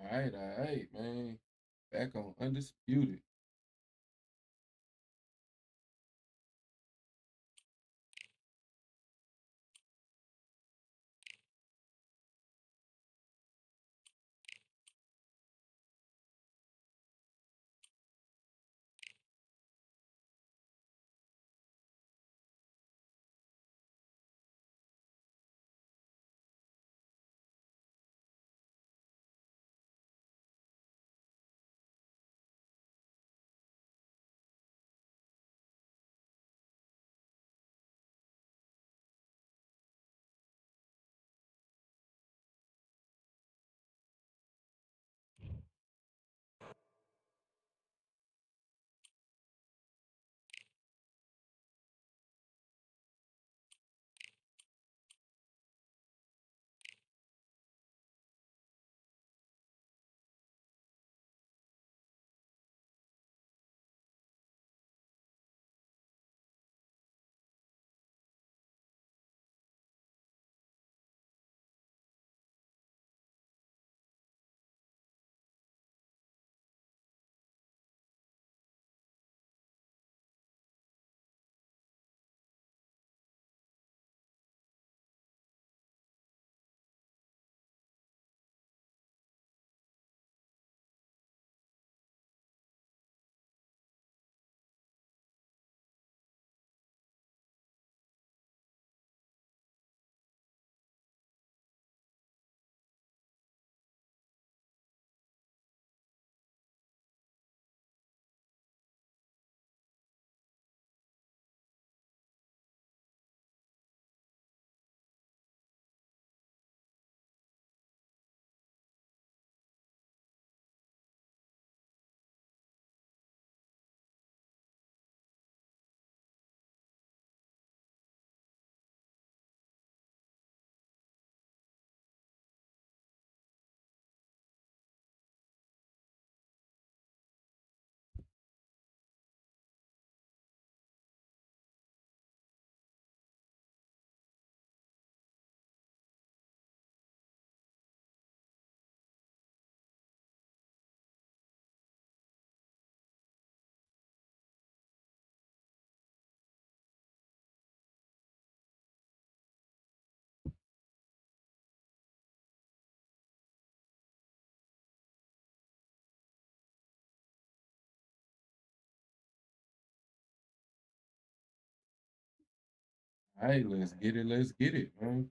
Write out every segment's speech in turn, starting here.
All right, man. Back on Undisputed. All right, let's get it. Let's get it, man.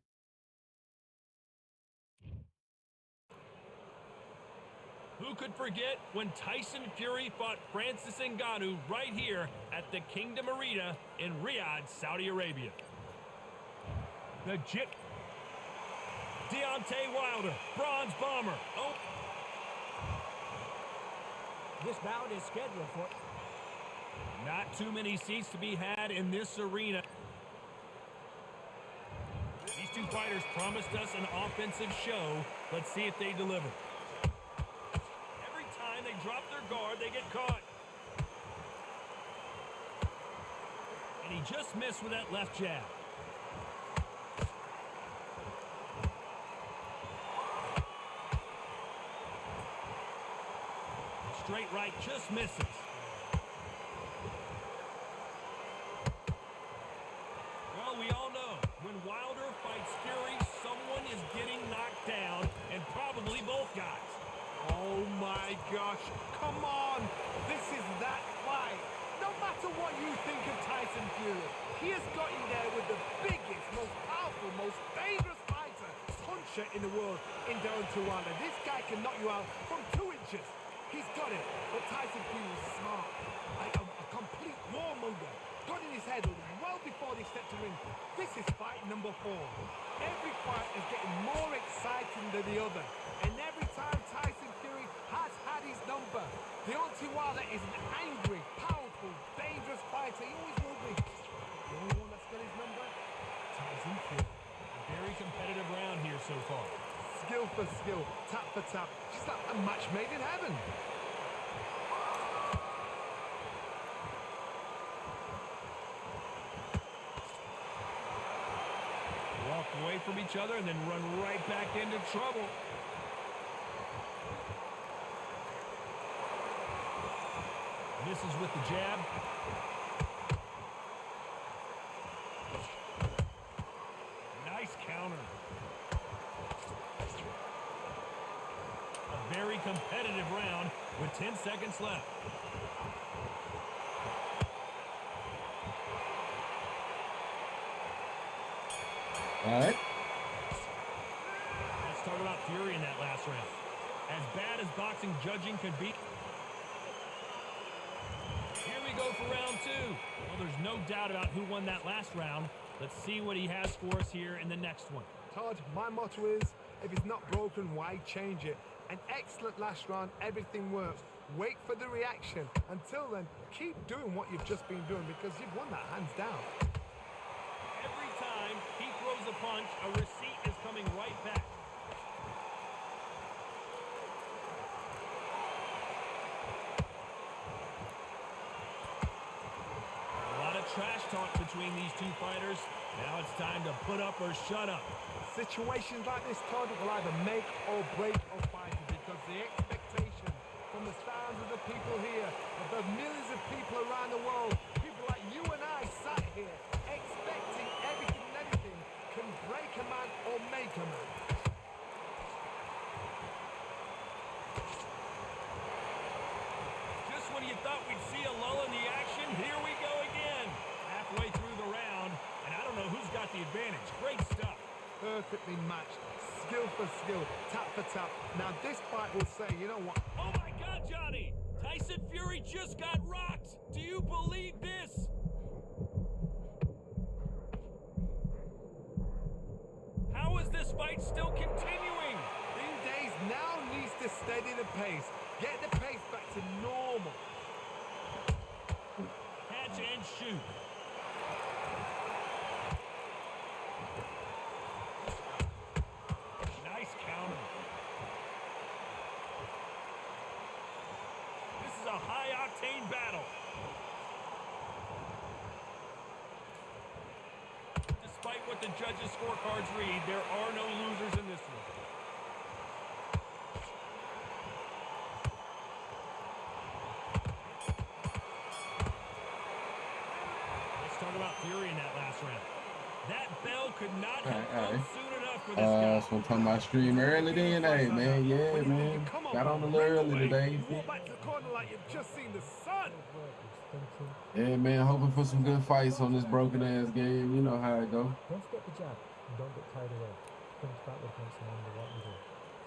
Who could forget when Tyson Fury fought Francis Ngannou right here at the Kingdom Arena in Riyadh, Saudi Arabia? The Jit. Deontay Wilder, bronze bomber. Oh. This bout is scheduled for... Not too many seats to be had in this arena. These two fighters promised us an offensive show. Let's see if they deliver. Every time they drop their guard, they get caught. And he just missed with that left jab. Straight right just misses. Well, we all know when Wilder fights Fury, someone is getting knocked down, and probably both guys. Oh my gosh, come on! This is that fight! No matter what you think of Tyson Fury, he has got in there with the biggest, most powerful, most dangerous fighter, puncher in the world in Deontay Wilder. This guy can knock you out from 2 inches. He's got it, but Tyson Fury is smart. Like a complete warmonger. Got in his head well before they stepped to ring. This is fight number 4. Every fight is getting more exciting than the other. And every time Tyson Fury has had his number. Deontay Wilder is an angry, powerful, dangerous fighter. He always will be. The only one that's got his number? Tyson Fury. A very competitive round here so far. Skill for skill, tap for tap. Just like a match made in heaven. Walk away from each other and then run right back into trouble. Misses with the jab. Nice counter. A very competitive round with 10 seconds left. All right. Let's talk about Fury in that last round. As bad as boxing judging could be. Here we go for round two. Well, there's no doubt about who won that last round. Let's see what he has for us here in the next one. Todd, my motto is, if it's not broken, why change it? An excellent last round, everything works. Wait for the reaction. Until then, keep doing what you've just been doing because you've won that hands down. Every time he throws a punch, a receipt is coming right back. A lot of trash talk between these two fighters. Now it's time to put up or shut up. Situations like this, Todd, will either make or break a fighter because the expectation from the thousands of the people here, of the millions of people around the world, people like you and I sat here expecting everything and anything can break a man or make a man. Just when you thought we'd see a lull in the action, here we go again. Halfway through the round, and I don't know who's got the advantage. Great stuff. Perfectly matched, skill for skill, tap for tap. Now this fight will say, you know what? Oh my God, Johnny! Tyson Fury just got rocked! Do you believe this? How is this fight still continuing? These days now needs to steady the pace. Get the pace back to normal. Catch and shoot. Nice counter. This is a high-octane battle. Despite what the judges' scorecards read, there are no losers in this one. Let's talk about Fury in that last round. That bell could not have come soon enough for this guy. So talking about stream early then, hey man, yeah man. Got on a little early today. Walk back to the corner like you've just seen the sun. Yeah man, hoping for some good fights on this broken ass game. You know how it go. Don't forget the jab and don't get carried away. Think back with once and remember what you do.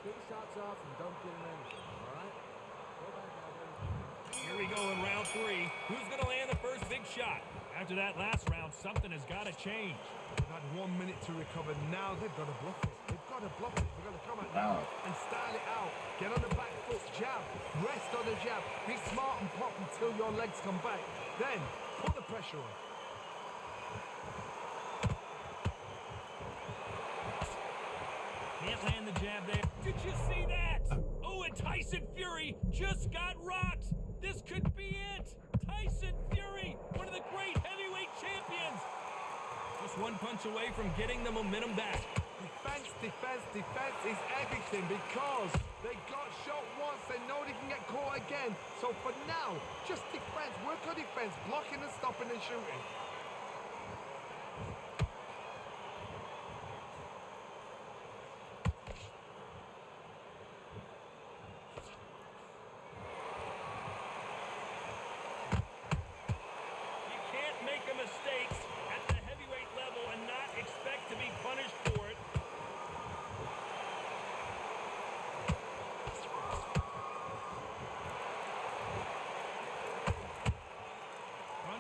Get the shots off and don't give him anything, all right? Go back out there. Here we go in round three. Who's going to land the first big shot? After that last round, something has got to change. They've had 1 minute to recover. Now they've got to bluff it. They've got to bluff it. They've got to come out now and style it out. Get on the back foot, jab. Rest on the jab. Be smart and pop until your legs come back. Then put the pressure on. Can't land the jab there. Did you see that? Oh, and Tyson Fury just got rocked. This could be it. Tyson Fury, one of the great heavyweight champions. Just one punch away from getting the momentum back. Defense, defense, defense is everything because they got shot once. They know they can get caught again. So for now, just defense. Work on defense. Blocking and stopping and shooting. You can't make a mistake at the heavyweight level and not expect to be punished for it.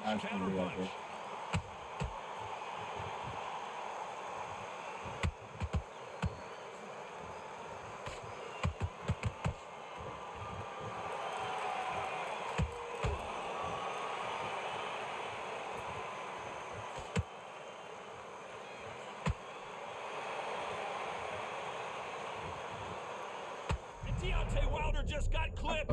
Punch, counter punch. And Deontay Wilder just got clipped.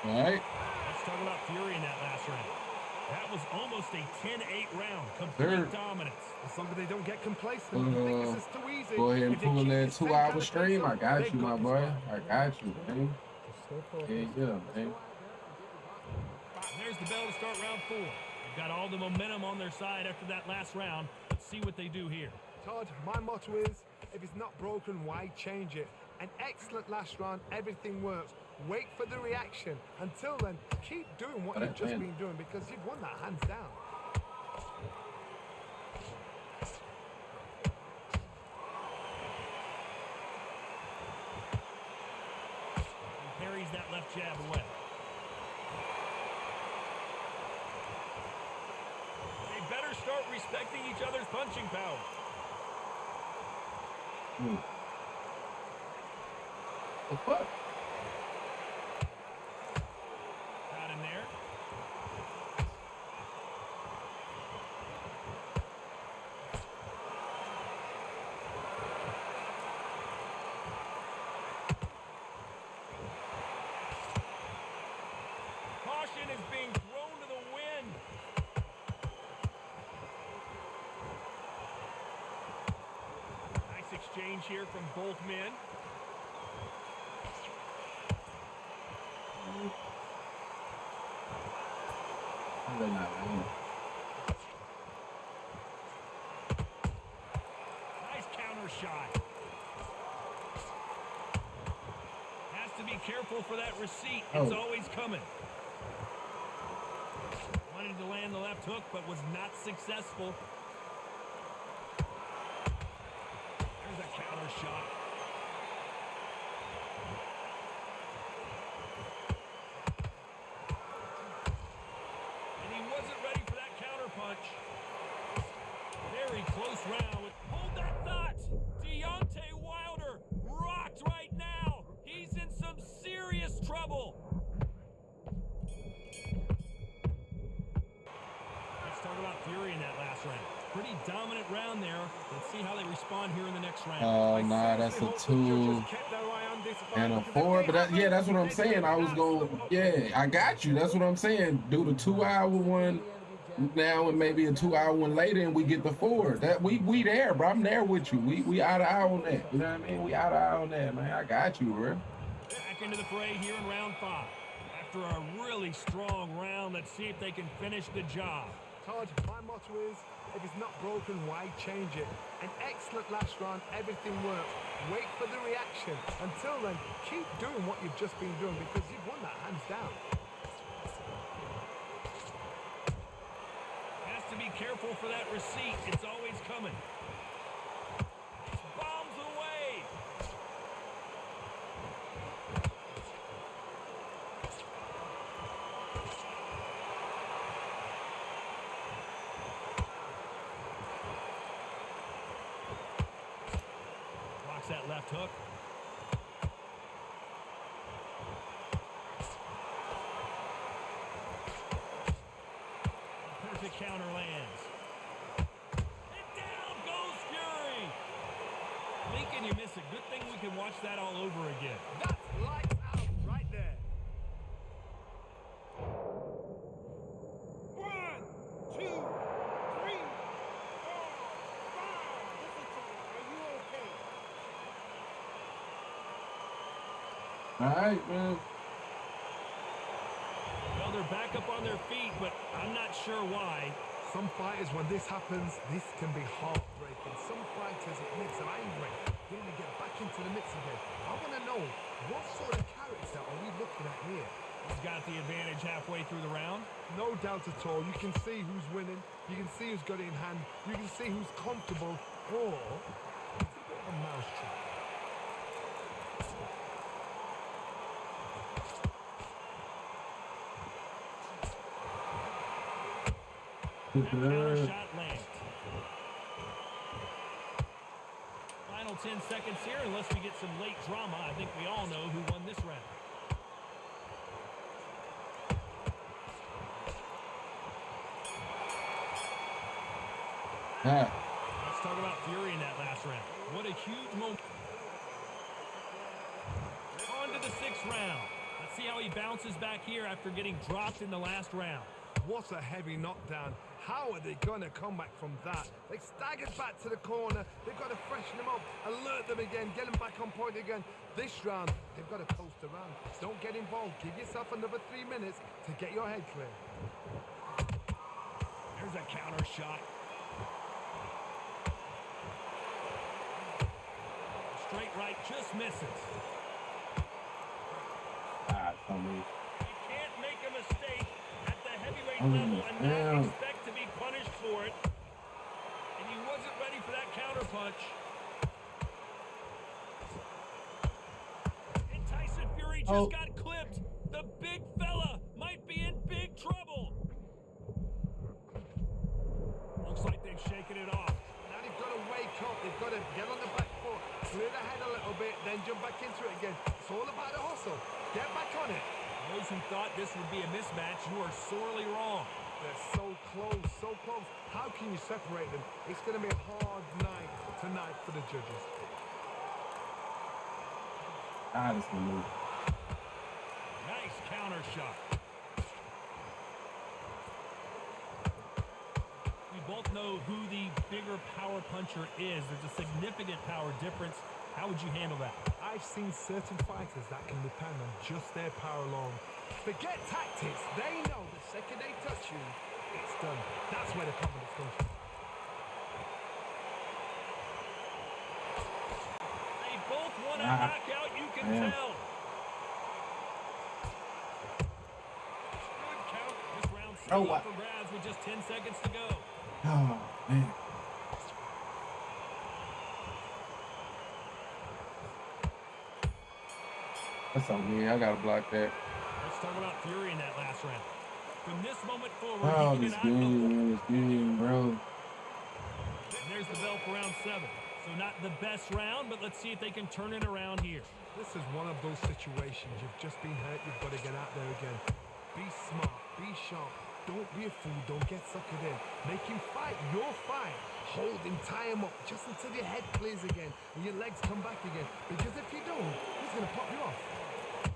All right. Let's talk about Fury in that last round. That was almost a 10-8 round. Complete Sure. dominance. Somebody don't get complacent. You think this is too easy. Go ahead and If they pull keep that the same 2-hour kind of stream. pace I up, got they've you, my got this boy. one. I got you, man. Just stay focused. Yeah, Let's man. go out there and get it rocking. There's the bell to start round 4. They've got all the momentum on their side after that last round. Let's see what they do here. Todd, my motto is, if it's not broken, why change it? An excellent last round, everything works. Wait for the reaction. Until then, keep doing what you've just been doing because you've won that hands down. He parries that left jab away. They better start respecting each other's punching power. The fuck? Got him there. Caution is being thrown to the wind. Nice exchange here from both men. Nice counter shot. Has to be careful for that receipt. It's always coming. Wanted to land the left hook, but was not successful. There's a counter shot. And he wasn't ready for that counter punch. Very close round. Hold that thought. Deontay Wilder rocked right now. He's in some serious trouble. Let's talk about Fury in that last round. Pretty dominant round there. Let's see how they respond here in the next round. Oh, nah, that's a 2 and a 4. But yeah, that's what I'm saying. I was going, yeah, I got you. That's what I'm saying. Do the 2-hour one now and maybe a 2-hour one later, and we get the 4. That we there, bro. I'm there with you. We out of eye on that. You know what I mean? We out of eye on that, man. I got you, bro. Back into the fray here in round 5. After a really strong round, let's see if they can finish the job. Todd, my motto is, if it's not broken, why change it? An excellent last round, everything works. Wait for the reaction. Until then, keep doing what you've just been doing because you've won that hands down. Has to be careful for that receipt. It's always coming. Bombs away. Blocks that left hook. Perfect counter lands. And down goes Fury. Thinking you miss it. Good thing we can watch that all over again. That's lights out right there. 1, 2, 3, 4, 5. Listen to me. Are you okay? All right, man. Well, they're back up on their feet, but I'm not sure why. Some fighters, when this happens, this can be heartbreaking. Some fighters, it makes them angry. They want to get back into the mix again. I want to know, what sort of character are we looking at here? He's got the advantage halfway through the round. No doubt at all. You can see who's winning. You can see who's got it in hand. You can see who's comfortable. Or it's a bit of a mousetrap. Counter shot lands. Final 10 seconds here, unless we get some late drama. I think we all know who won this round. Let's talk about Fury in that last round. What a huge moment. On to the 6th round. Let's Let's see how he bounces back here after getting dropped in the last round. What a heavy knockdown. How are they going to come back from that? They staggered back to the corner. They've got to freshen them up, alert them again, get them back on point again. This round, they've got to coast around. Don't get involved. Give yourself another 3 minutes to get your head clear. There's a counter shot. Straight right just misses. Tommy. You can't make a mistake at the heavyweight level and not expect to be punished for it. And he wasn't ready for that counter punch. And Tyson Fury just got clipped. The big fella might be in big trouble. Looks like they've shaken it off. Now they've got to wake up. They've got to get on the back foot, clear the head a little bit, then jump back into it again. It's all about the hustle. Get back on it. Those who thought this would be a mismatch, you are sorely wrong. They're so close, so close. How can you separate them? It's going to be a hard night tonight for the judges. This one move. Nice counter shot. We both know who the bigger power puncher is. There's a significant power difference. How would you handle that? I've seen certain fighters that can depend on just their power alone. Forget tactics. They know the second they touch you, it's done. That's where the confidence comes from. They both want to knock out, you can tell. Good count. This round still up for grabs with just 10 seconds to go. Oh, man. That's on me. I gotta block that. Let's talk about Fury in that last round. From this moment forward, Oh, he this cannot game, bro. And there's the bell for round 7. So not the best round, but let's see if they can turn it around here. This is one of those situations. You've just been hurt. You've got to get out there again. Be smart. Be sharp. Don't be a fool. Don't get suckered in. Make him fight your fight. Hold him, tie him up just until your head clears again and your legs come back again. Because if you don't, he's going to pop you off.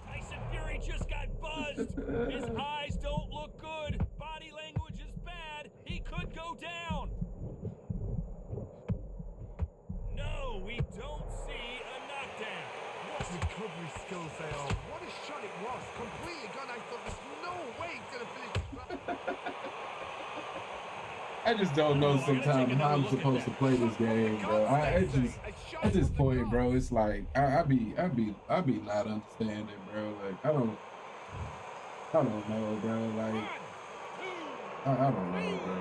Tyson Fury just got buzzed. His eyes don't look good. Body language is bad. He could go down. No, we don't see a knockdown. What recovery skills they are. What a shot it was. Completely gone. I thought there's no way he's going to finish this round. I just don't know sometimes how I'm supposed to play this game, bro. At this point, bro, it's like I be not understanding, bro. Like I don't know, bro. Like I don't know, bro.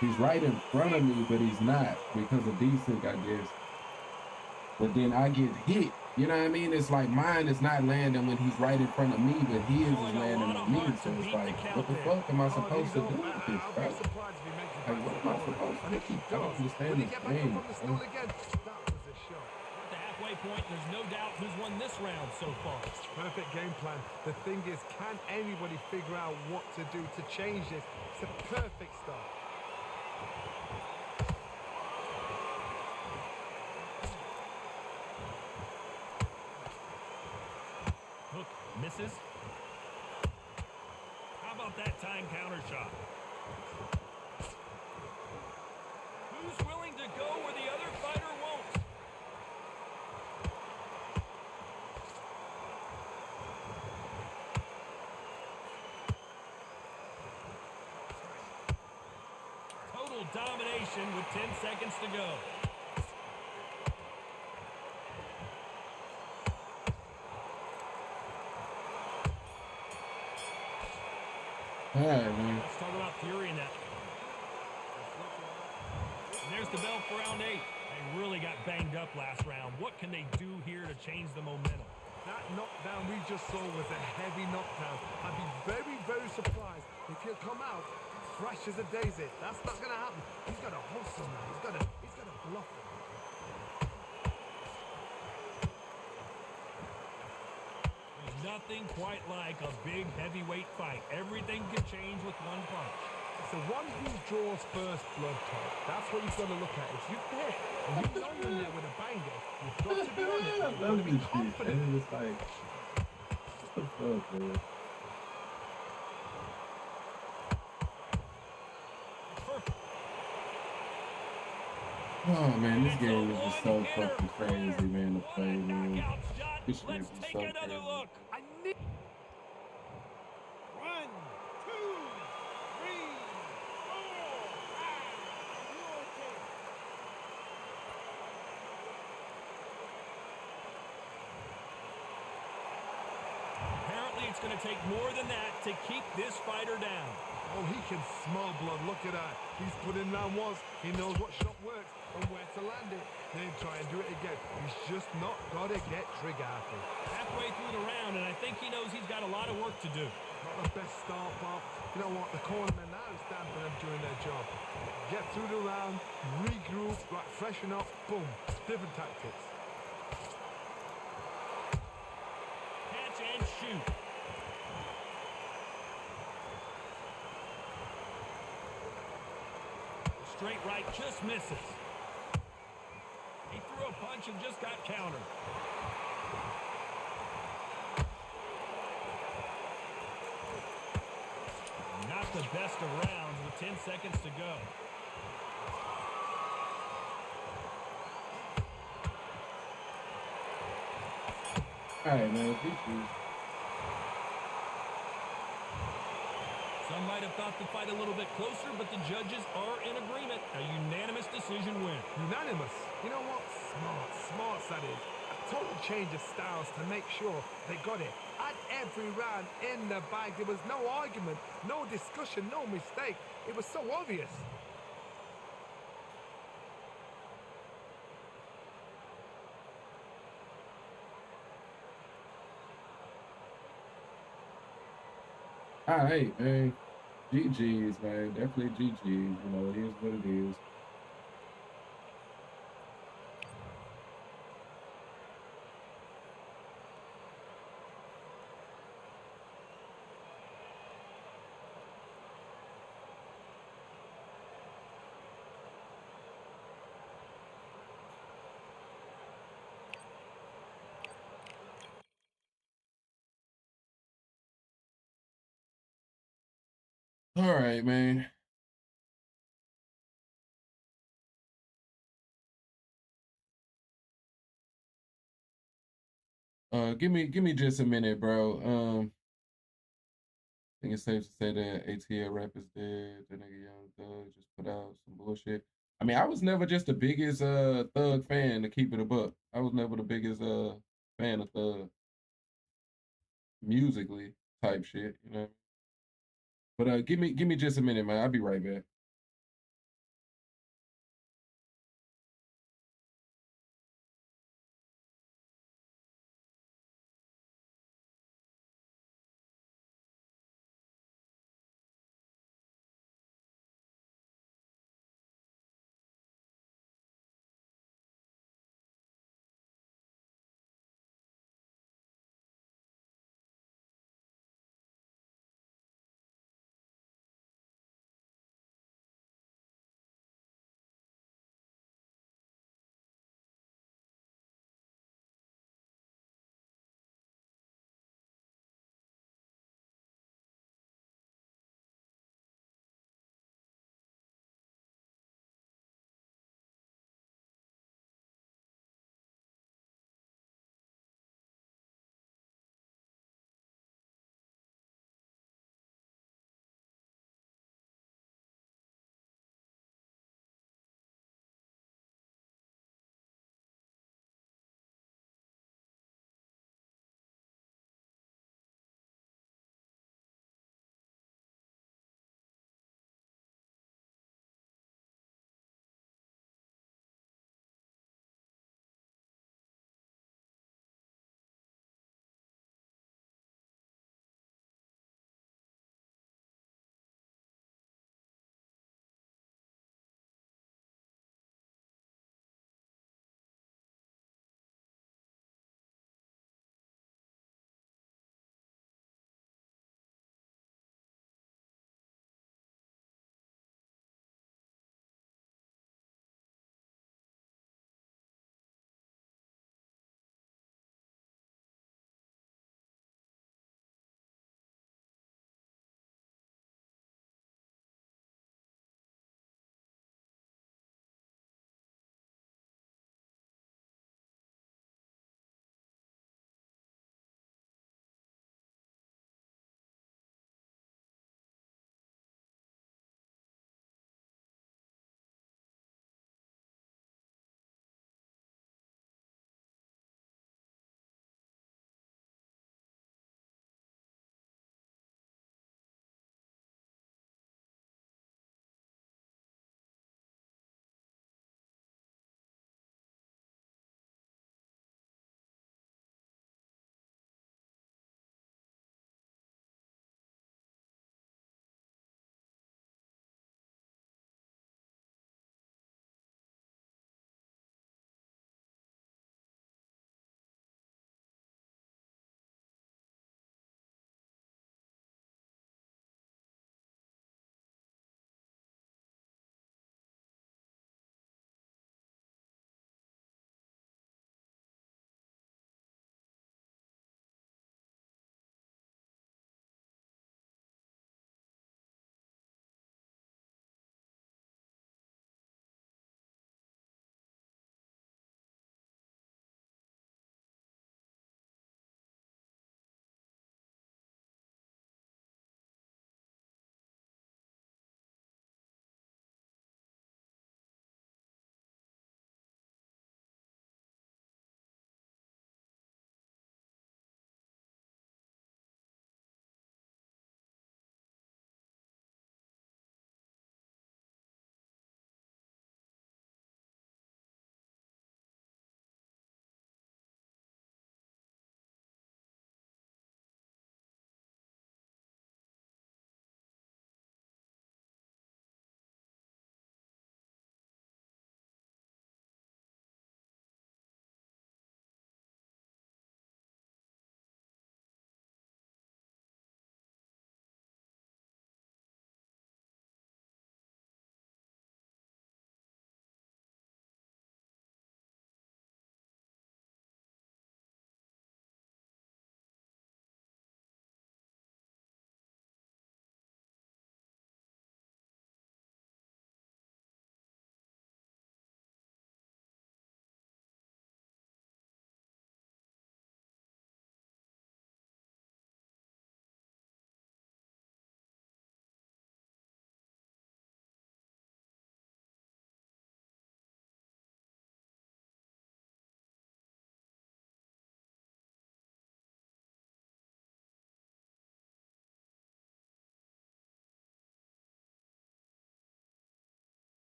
He's right in front of me, but he's not because of desync, I guess. But then I get hit. You know what I mean? It's like mine is not landing when he's right in front of me, but his is landing on me. So it's like, what the fuck am I supposed to do with this, bro? Like, what am I supposed to do? I don't understand this game, bro. At the halfway point, there's no doubt who's won this round so far. Perfect game plan. The thing is, can anybody figure out what to do to change this? It's a perfect start. Hook misses. How about that time counter shot? Who's willing to go where the other fighter won't? Total domination with 10 seconds to go. All right, man. Let's talk about Fury in that. And there's the bell for round 8. They really got banged up last round. What can they do here to change the momentum? That knockdown we just saw was a heavy knockdown. I'd be very, very surprised if he'll come out fresh as a daisy. That's not going to happen. He's got to hustle now. He's got to bluff it. There's nothing quite like a big heavyweight fight. Everything can change with one punch. It's the one who draws first blood, Todd. That's what you've got to look at. If you hit and you know you're there with a banger, you've got to be on it. You've got to be confident. It's like, the fuck, man? Oh man, this game is just so fucking crazy, man, to play, man. This shit Let's be take so another crazy. look. I need 1, 2, 3, 4, Apparently, it's going to take more than that to keep this fighter down. Oh, he can smell blood. Look at that. He's put in round once. He knows what shot works and where to land it. Then try and do it again. He's just not got to get trigger happy. Halfway through the round, and I think he knows he's got a lot of work to do. Not the best start, Bob. You know what? The cornermen now is down for them doing their job. Get through the round, regroup, right, freshen up, boom. Different tactics. Catch and shoot. Straight right just misses. He threw a punch and just got countered. Not the best of rounds with 10 seconds to go. All right, man. GG. Some might have thought the fight a little bit closer, but the judges are in agreement. A unanimous decision win. Unanimous. You know what? Smart that is. A total change of styles to make sure they got it. At every round in the bag, there was no argument, no discussion, no mistake. It was so obvious. All right, man. GG's, man. Definitely GG's. You know, it is what it is. All right, man. Give me just a minute, bro. I think it's safe to say that ATL rap is dead. That nigga Young Thug just put out some bullshit. I mean, I was never just the biggest Thug fan, to keep it a buck. I was never the biggest fan of Thug musically type shit, you know. But give me just a minute, man. I'll be right back.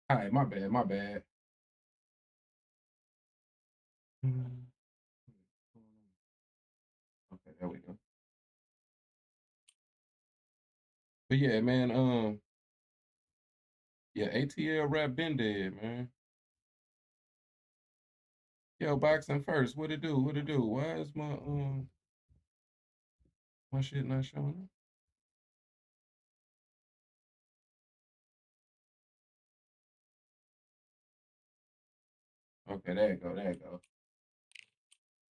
All right, my bad, my bad. Okay, there we go. But yeah, man, yeah, ATL rap been dead, man. Yo, boxing first. What it do? What it do? Why is my shit not showing up? Okay, there you go, there you go.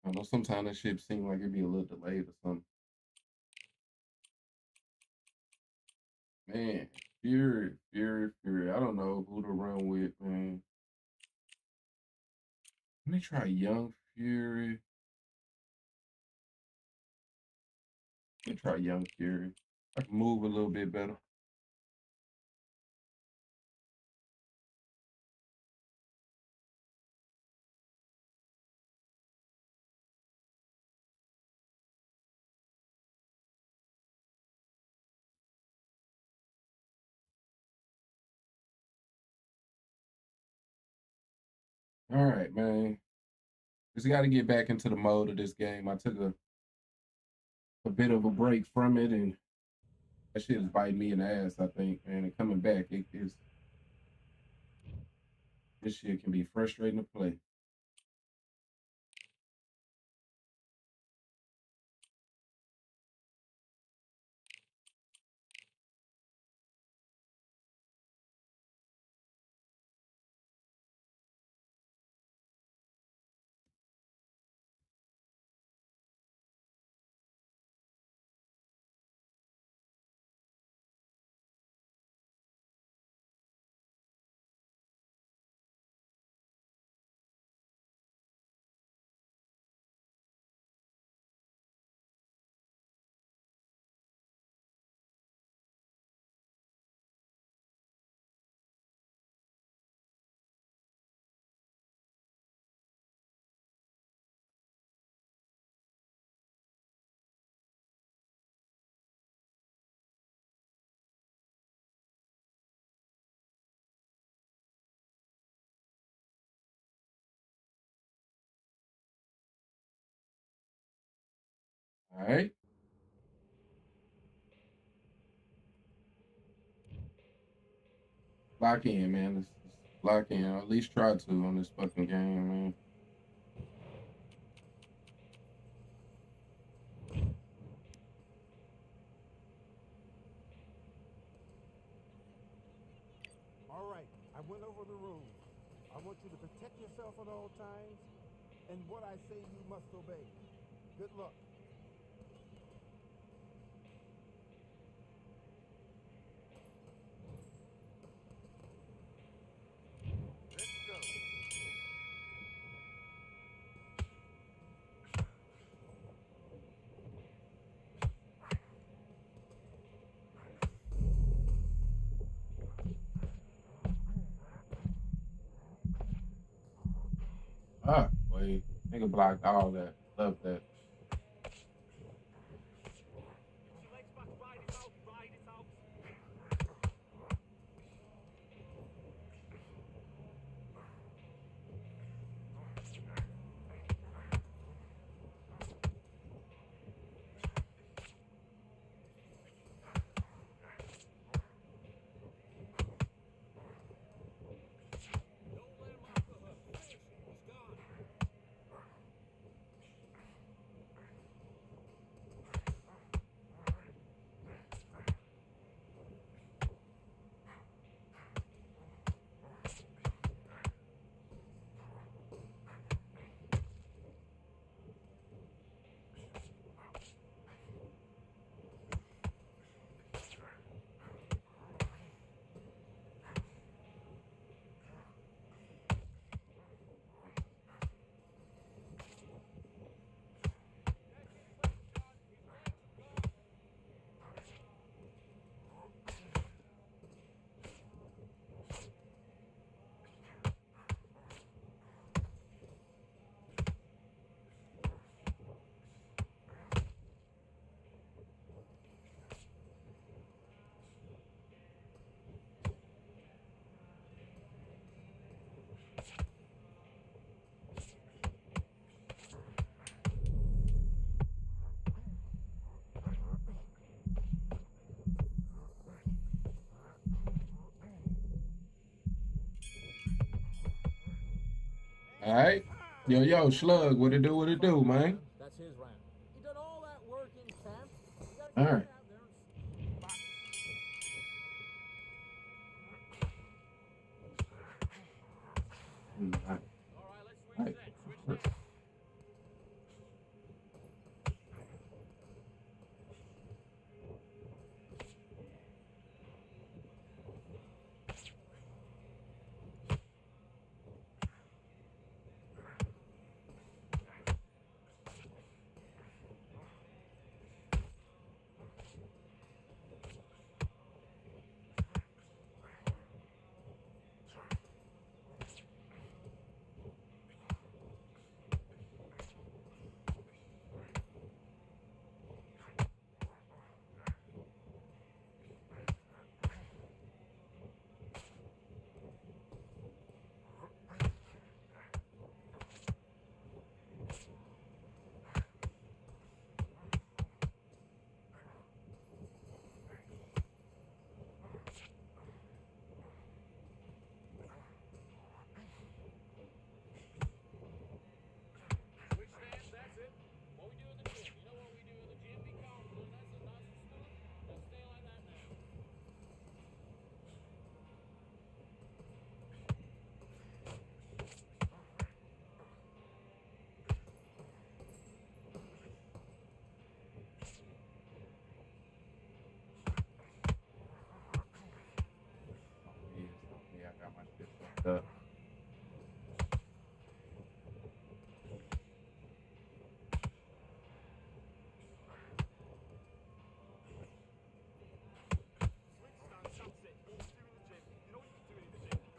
I know sometimes that shit seem like it be a little delayed or something. Man, Fury, Fury, Fury. I don't know who to run with, man. Let me try Young Fury. Let me try Young Fury. I can move a little bit better. All right, man. Just got to get back into the mode of this game. I took a bit of a break from it, and that shit is biting me in the ass, I think, man. And coming back, it is this shit can be frustrating to play. All right. Lock in, man. Let's lock in. Or at least try to on this fucking game, man. All right, I went over the rules. I want you to protect yourself at all times, and what I say you must obey. Good luck. Let's go. Ah, boy. Nigga blocked all that. Love that. All right. Yo, Slug, what it do, man? That's his round. You done all that work in camp. You gotta All get right. out there and All right. All right, let's All switch right. that. Switch that. Switch stance, that's it. What we do in the gym. You know what we do in the gym? Be confident. That's it, nice and smooth. Now stay like that now. Yeah, I got my shit fucked up. Switch stance, that's it. What we do in the gym. You know what you're doing in the gym.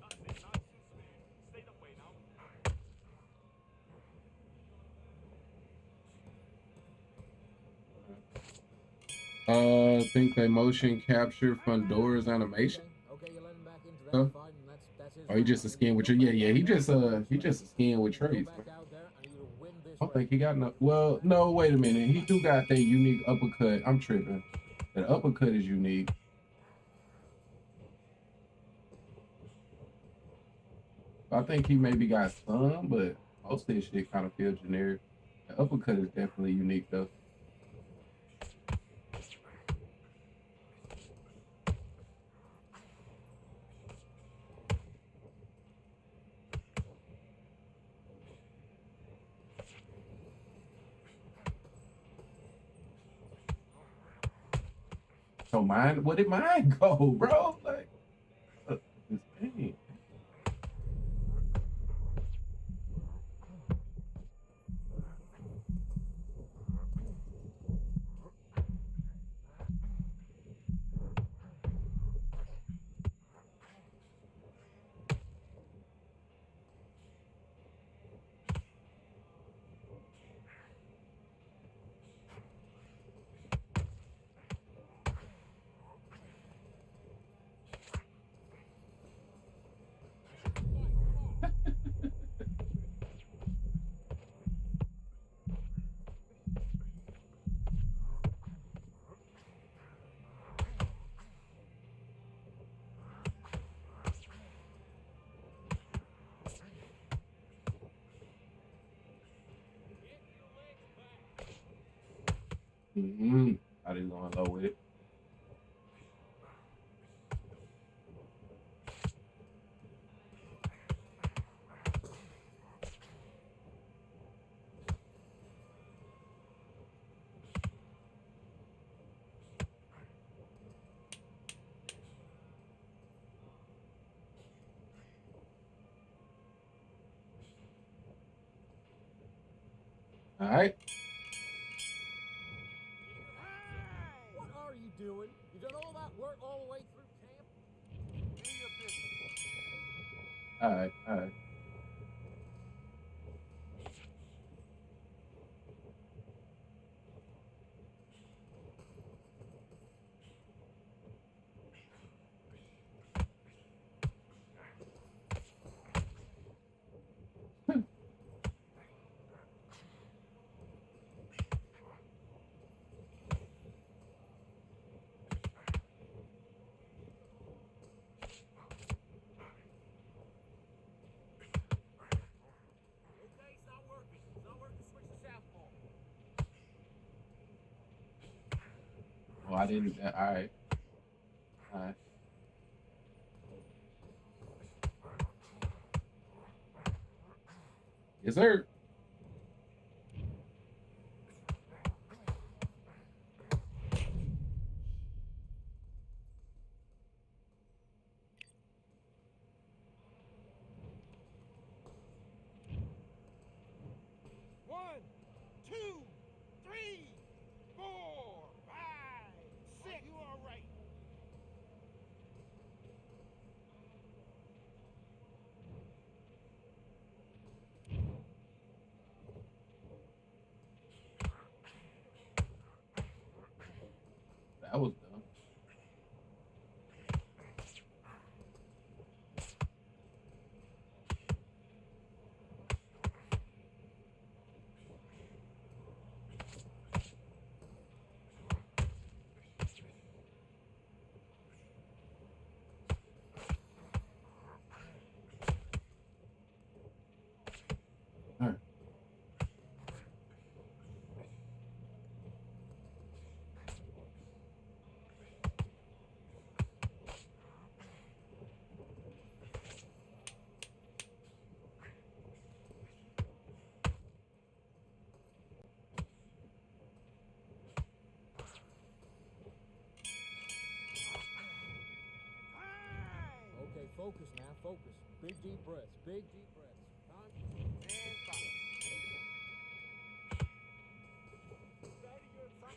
Confident. That's it, nice and smooth. Stay that way now. I think they motion capture from Doors animation. okay, you let him back into that Huh? fight, and that's his Oh, he just a skin with you. Yeah, he just a skin with Trace. Go back out there. I need you to win this I don't think he got no. Well, no, wait a minute. He do got that unique uppercut. I'm tripping. That uppercut is unique. I think he maybe got some, but most of his shit kind of feel generic. The uppercut is definitely unique though. So mine, where did mine go, bro? Like, this game. I didn't go low with it. All right. What are you doing? You done all that work all the way through camp? Do your business. All right. All right. I didn't. All right. All right. Yes, sir. One, two, three, four, five, six. You all right? That was dumb. All right. Okay, focus now, focus. Big deep breaths, big deep breaths. Time. And stop. Steady your son.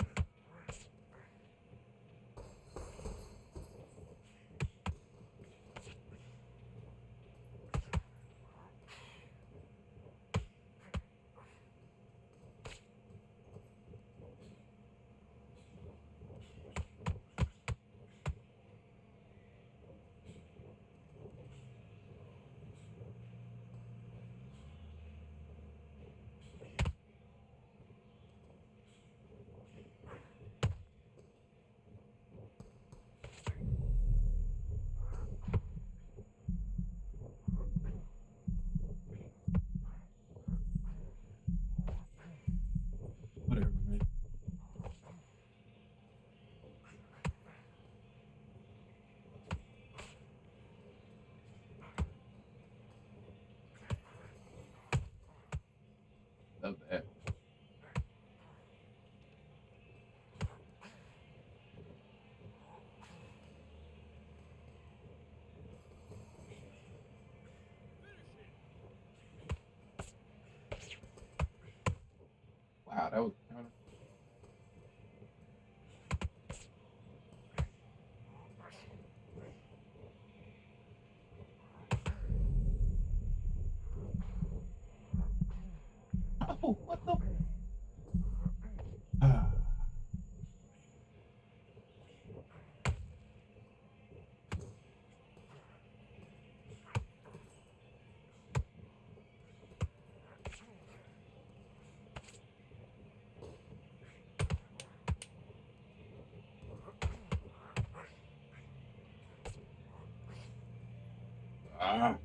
Whatever, man. Love that. Wow, that was kind of. Oh, what the? Ah. Ah.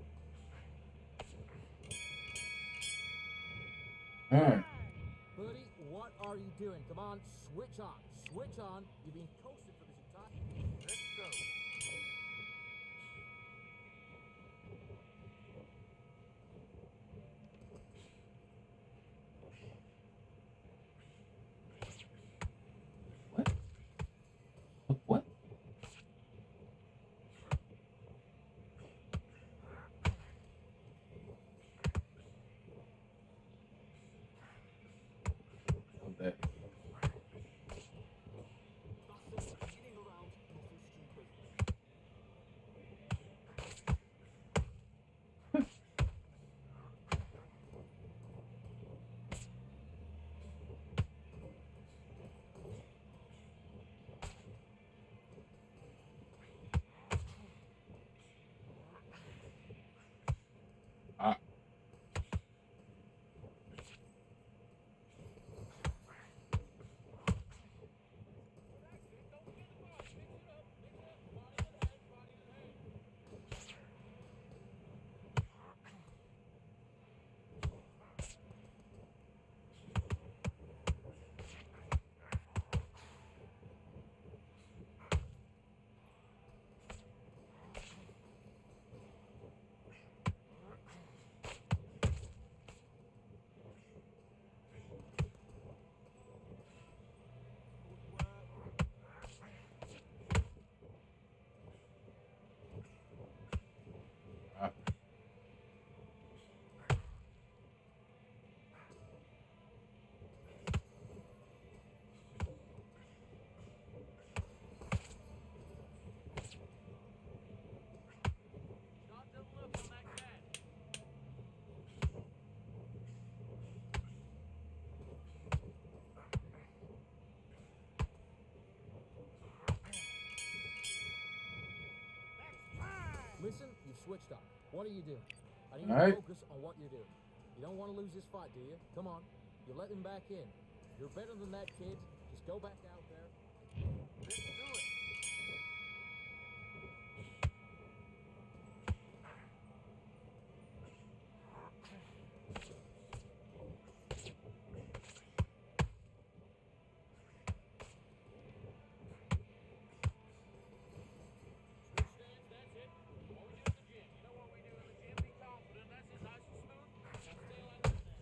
All right. Buddy, what are you doing? Come on, switch on. Switch on. You've been coasting for this entire... Let's go. What? What? Love that. Getting around, nothing stupid. You've switched up. What are you doing? I need All you right. to focus on what you're doing. You don't want to lose this fight, do you? Come on. You let him back in. You're better than that, kid. Just go back out there. Let's do it. Switch stance, that's it. What we do in the gym. You know what we do in the gym? Be confident. That's it, nice and smooth. Now stay like that now.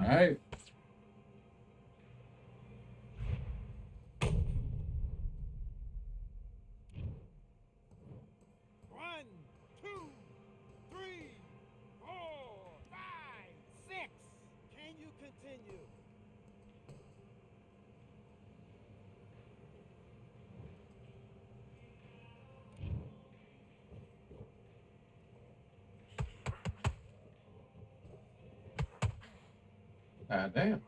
All right. One, two, three, four, five, six. Can you continue? God damn.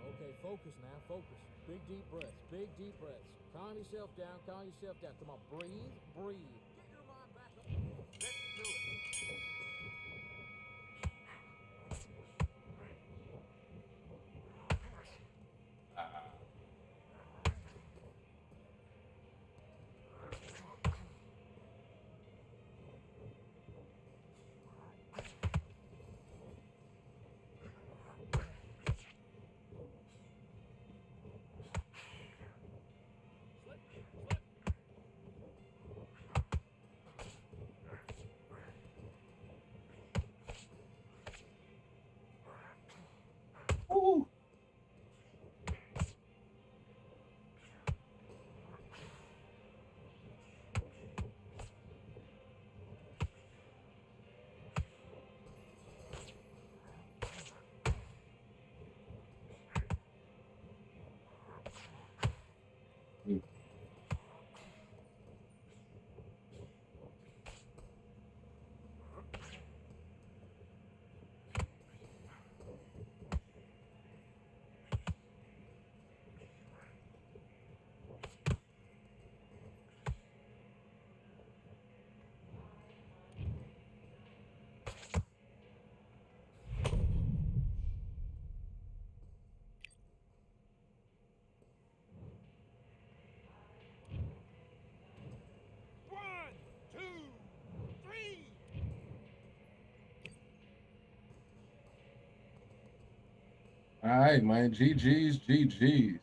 Okay, focus now, focus. Big deep breaths, big deep breaths. Calm yourself down, calm yourself down. Come on, breathe, breathe. Get your mind back up. Let's do it. Slip, slip. Ooh. One, two, three. All right, man. GG's, GG's.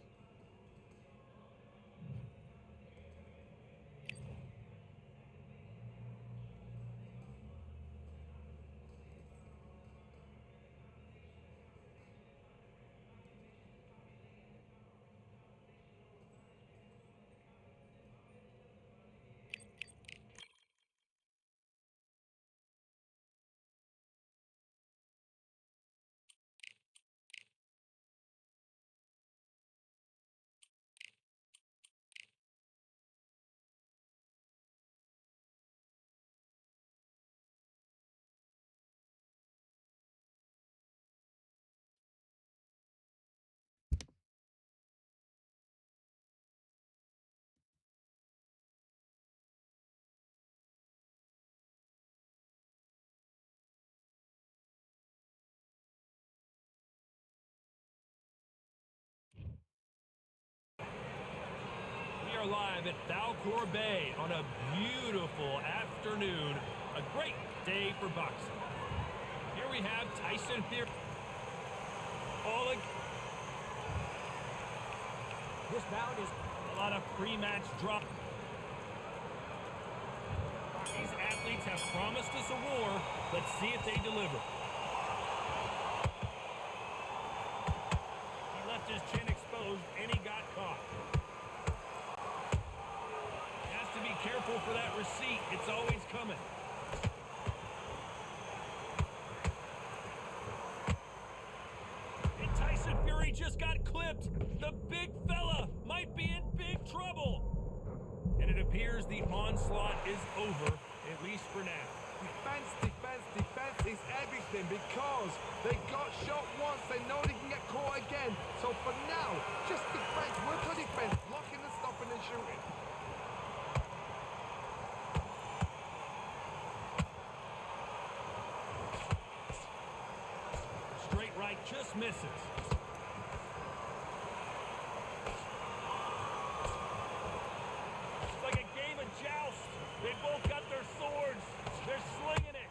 are live at Falcor Bay on a beautiful afternoon. A great day for boxing. Here we have Tyson Fury. This bout is A lot of pre-match drop. These athletes have promised us a war. Let's see if they deliver. He left his chin exposed and he got caught. He has to be careful for that receipt. It's always coming. And Tyson Fury just got clipped. The big fella might be in big trouble. And it appears the onslaught is over, at least for now. Defense, defense, defense is everything because they got shot once. They know they can get caught again. So for now, just defense, work on defense, blocking and stopping and shooting. Straight right just misses. It's like a game of joust. They both got their swords. They're slinging it.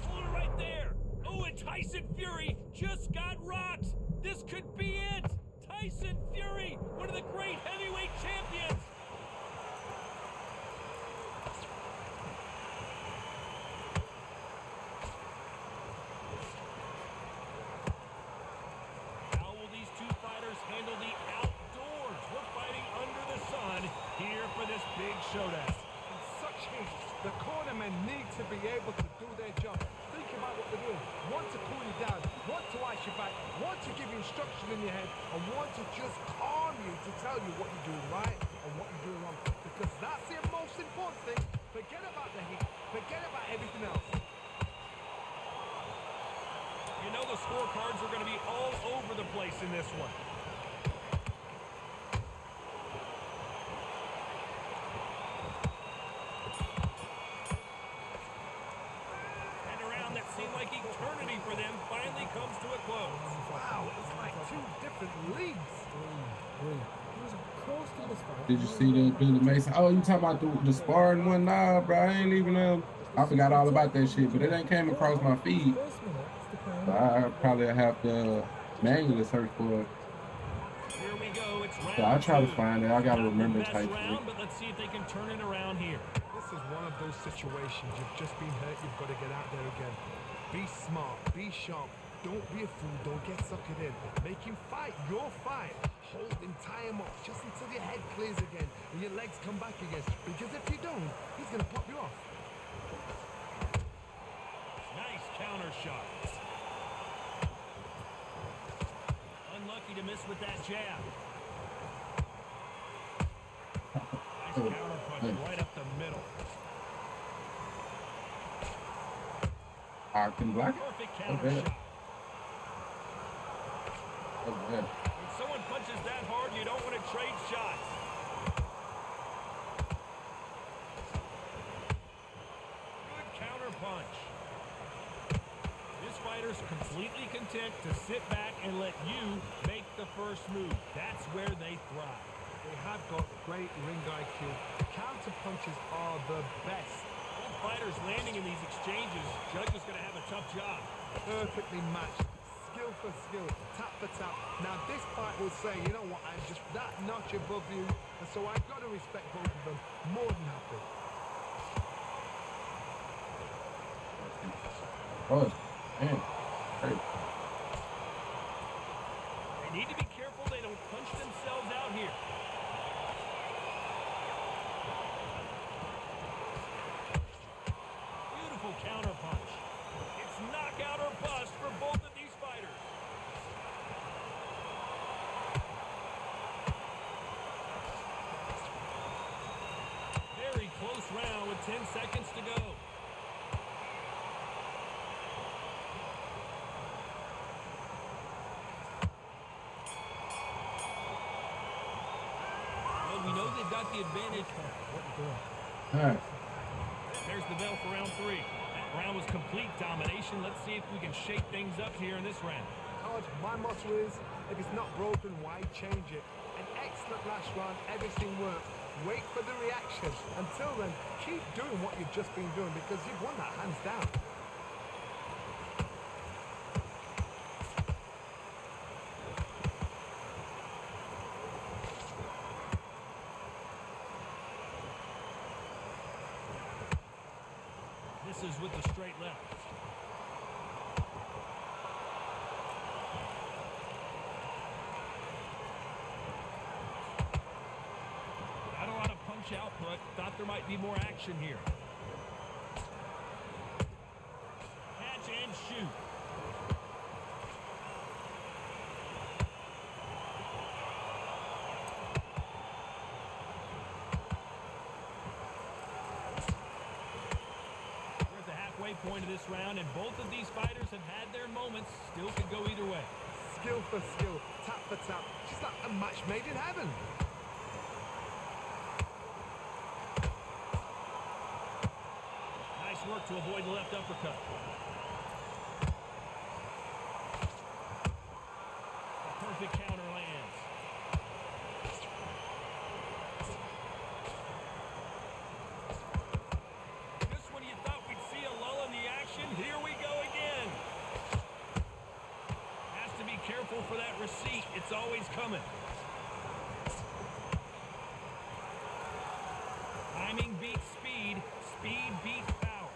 Hold it right there. Oh, and Tyson Fury just got rocked. This could be it. Tyson Fury, one of the great heavyweight champions. How will these two fighters handle the outdoors? We're fighting under the sun here for this big showdown. In such heat, the cornermen need to be able to do their job. Think about what they're doing. One to cool you down, one to ice your back, one to give you instruction in your head, and one to just calm you to tell you what you're doing right and what you're doing wrong. Because that's the most important thing. Forget about the heat. Forget about everything else. You know the scorecards are going to be all over the place in this one. And a round that seemed like eternity for them finally comes to a close. Wow, it's like two different leagues. Three. He was close to this fight. Did you see the Billy Mason? Oh, you talking about the sparring one? Nah, bro, I ain't even I forgot all about that shit, but it ain't came across my feed. First minute, it's the So I probably have to manually search for it. Here we go. It's round So I try to two. find it. I gotta Not the remember best type round, shit. but let's see if they can turn it around here. This is one of those situations. You've just been hurt. You've got to get out there again. Be smart. Be sharp. Don't be a fool. Don't get suckered in. Make him fight your fight. Hold him, tie him up just until your head clears again and your legs come back again. Because if you don't, he's going to pop you off. Nice counter shot. Unlucky to miss with that jab. Nice counter punch right up the middle. I can block it. Perfect counter Okay. shot. Okay. When someone punches that hard, you don't want to trade shots. Good counter punch. This fighter's completely content to sit back and let you make the first move. That's where they thrive. They have got great ring IQ. Counter punches are the best. Both fighters landing in these exchanges. Judge is going to have a tough job. Perfectly matched. Skill for skill, tap for tap. Now this fight will say, you know what, I'm just that notch above you, and so I've got to respect both of them more than happy. Oh, man. Great. They need to be careful they don't punch themselves out here. Beautiful counter punch. It's knockout or bust for both of these fighters. Very close round with 10 seconds to go. Well, we know they've got the advantage. All right. There's the bell for round three. That round was complete domination. Let's see if we can shake things up here in this round. Todd, my motto is, if it's not broken, why change it? An excellent last round, everything worked. Wait for the reaction. Until then, keep doing what you've just been doing because you've won that hands down. Misses with the straight left. Not a lot of punch output. Thought there might be more action here. Catch and shoot. Point of this round, and both of these fighters have had their moments. Still could go either way. Skill for skill, tap for tap, just like a match made in heaven. Nice work to avoid the left uppercut. A perfect counter lands. Here we go again. Has to be careful for that receipt. It's always coming. Timing beats speed. Speed beats power.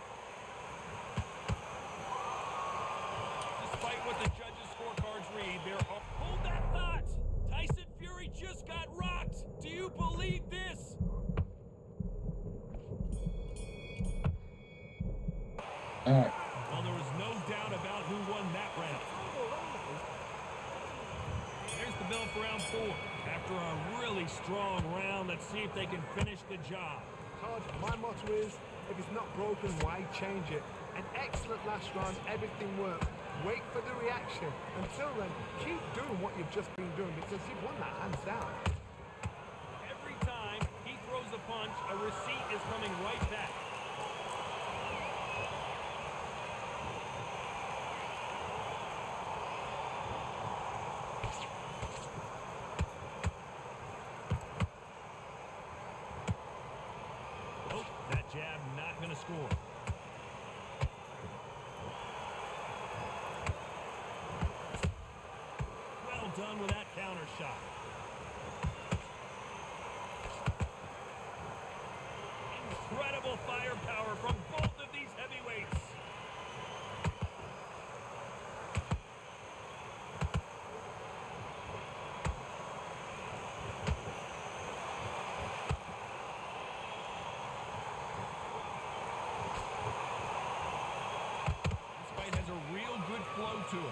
Despite what the judges' scorecards read, there are... Hold that thought! Tyson Fury just got rocked! Do you believe this? All right. Well, there was no doubt about who won that round. Here's the bell for round 4. After a really strong round, let's see if they can finish the job. Todd, my motto is, if it's not broken, why change it? An excellent last round, everything worked. Wait for the reaction. Until then, keep doing what you've just been doing because you've won that hands down. Every time he throws a punch, a receipt is coming right back. Jab not going to score. Well done with that counter shot. Incredible firepower from both of these heavyweights. To it.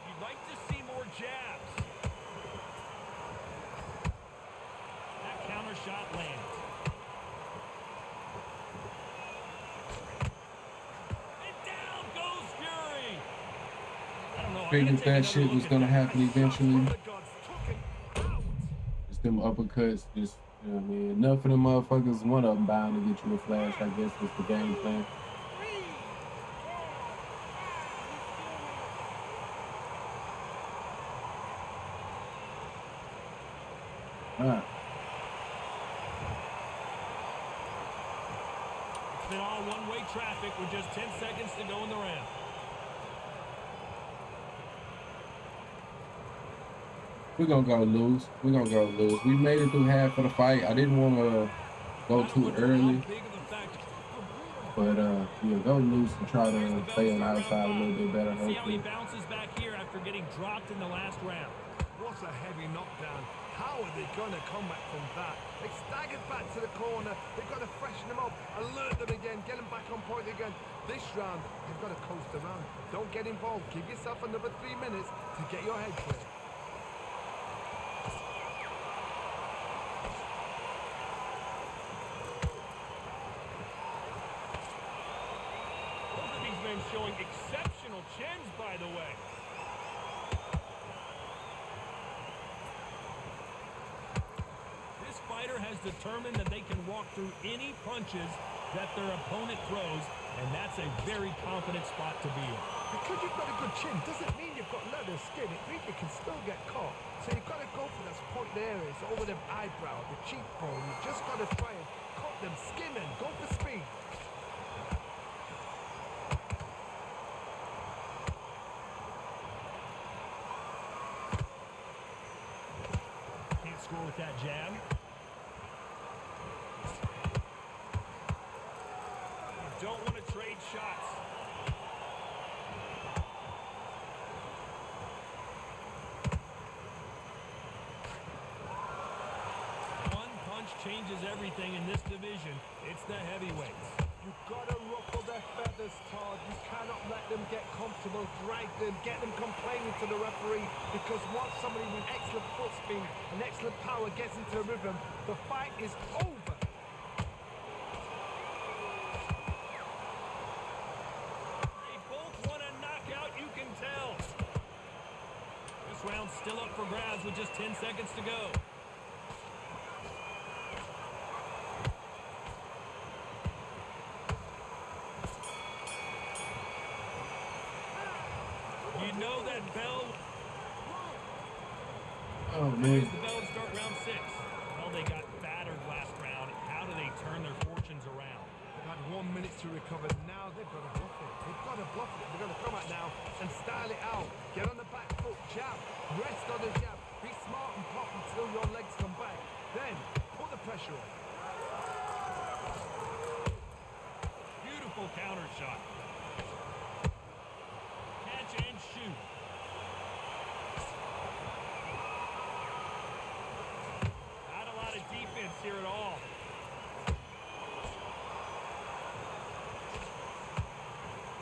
You'd like to see more jabs. That counter shot lands. And down goes Fury. I don't know. Figured that shit was gonna happen eventually. Just them uppercuts, just. You know what I mean? Enough of them motherfuckers, one of them bound to get you a flash, I guess was the game plan. Alright. It's been all one-way traffic with just 10 seconds to go in the round. We're gonna go lose. We're gonna go lose. We made it through half of the fight. I didn't want to go too early, but yeah, go loose and try to stay on the outside a little bit better. See how he bounces back here after getting dropped in the last round. What a heavy knockdown. How are they going to come back from that? They staggered back to the corner. They've got to freshen them up, alert them again, get them back on point again. This round, they've got to coast around. Don't get involved. Give yourself another 3 minutes to get your head clear. Showing exceptional chins, by the way. This fighter has determined that they can walk through any punches that their opponent throws, and that's a very confident spot to be in. Because you've got a good chin doesn't mean you've got leather skin. It means you can still get caught. So you've got to go for those pointed areas over the eyebrow, the cheekbone. You've just got to try and cut them, skim them, go for speed. Can't score with that jab. You don't want to trade shots. One punch changes everything in this division. It's the heavyweights. You've got to ruffle their feathers, Todd. You cannot let them get comfortable, drag them, get them complaining to the referee, because once somebody with excellent foot speed and excellent power gets into a rhythm, the fight is over. They both want a knockout, you can tell. This round's still up for grabs with just 10 seconds to go. You know that bell. Oh, Raise man. the bell to start round 6. Well, they got battered last round. How do they turn their fortunes around? They've had 1 minute to recover. Now they've got to bluff it. They've got to bluff it. They're going to come out now and style it out. Get on the back foot, jab. Rest on the jab. Be smart and pop until your legs come back. Then put the pressure on. Beautiful counter shot. Catch and shoot. Not a lot of defense here at all.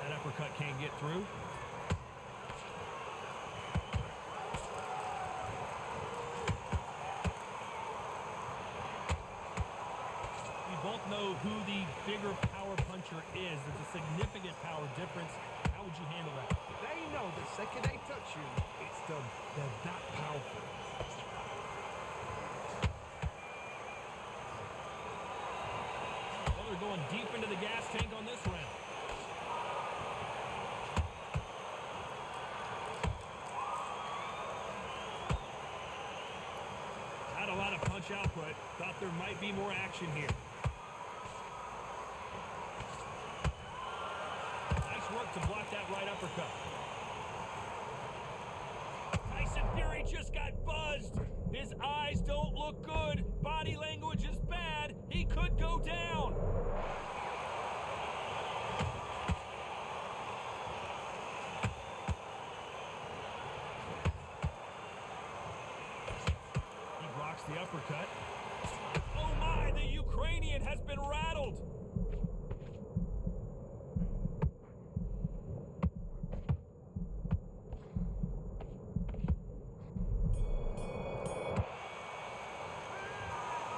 That uppercut can't get through. We both know who the bigger power puncher is. There's a significant power difference. How would you handle that? They know the second they touch you, it's done. They're that powerful. Well, they're going deep into the gas tank on this round. Not a lot of punch output. Thought there might be more action here. Nice work to block that right uppercut. Tyson Fury just got buzzed. His eyes don't look good. Body language is bad. He could go down. He blocks the uppercut. Oh my, the Ukrainian has been rattled.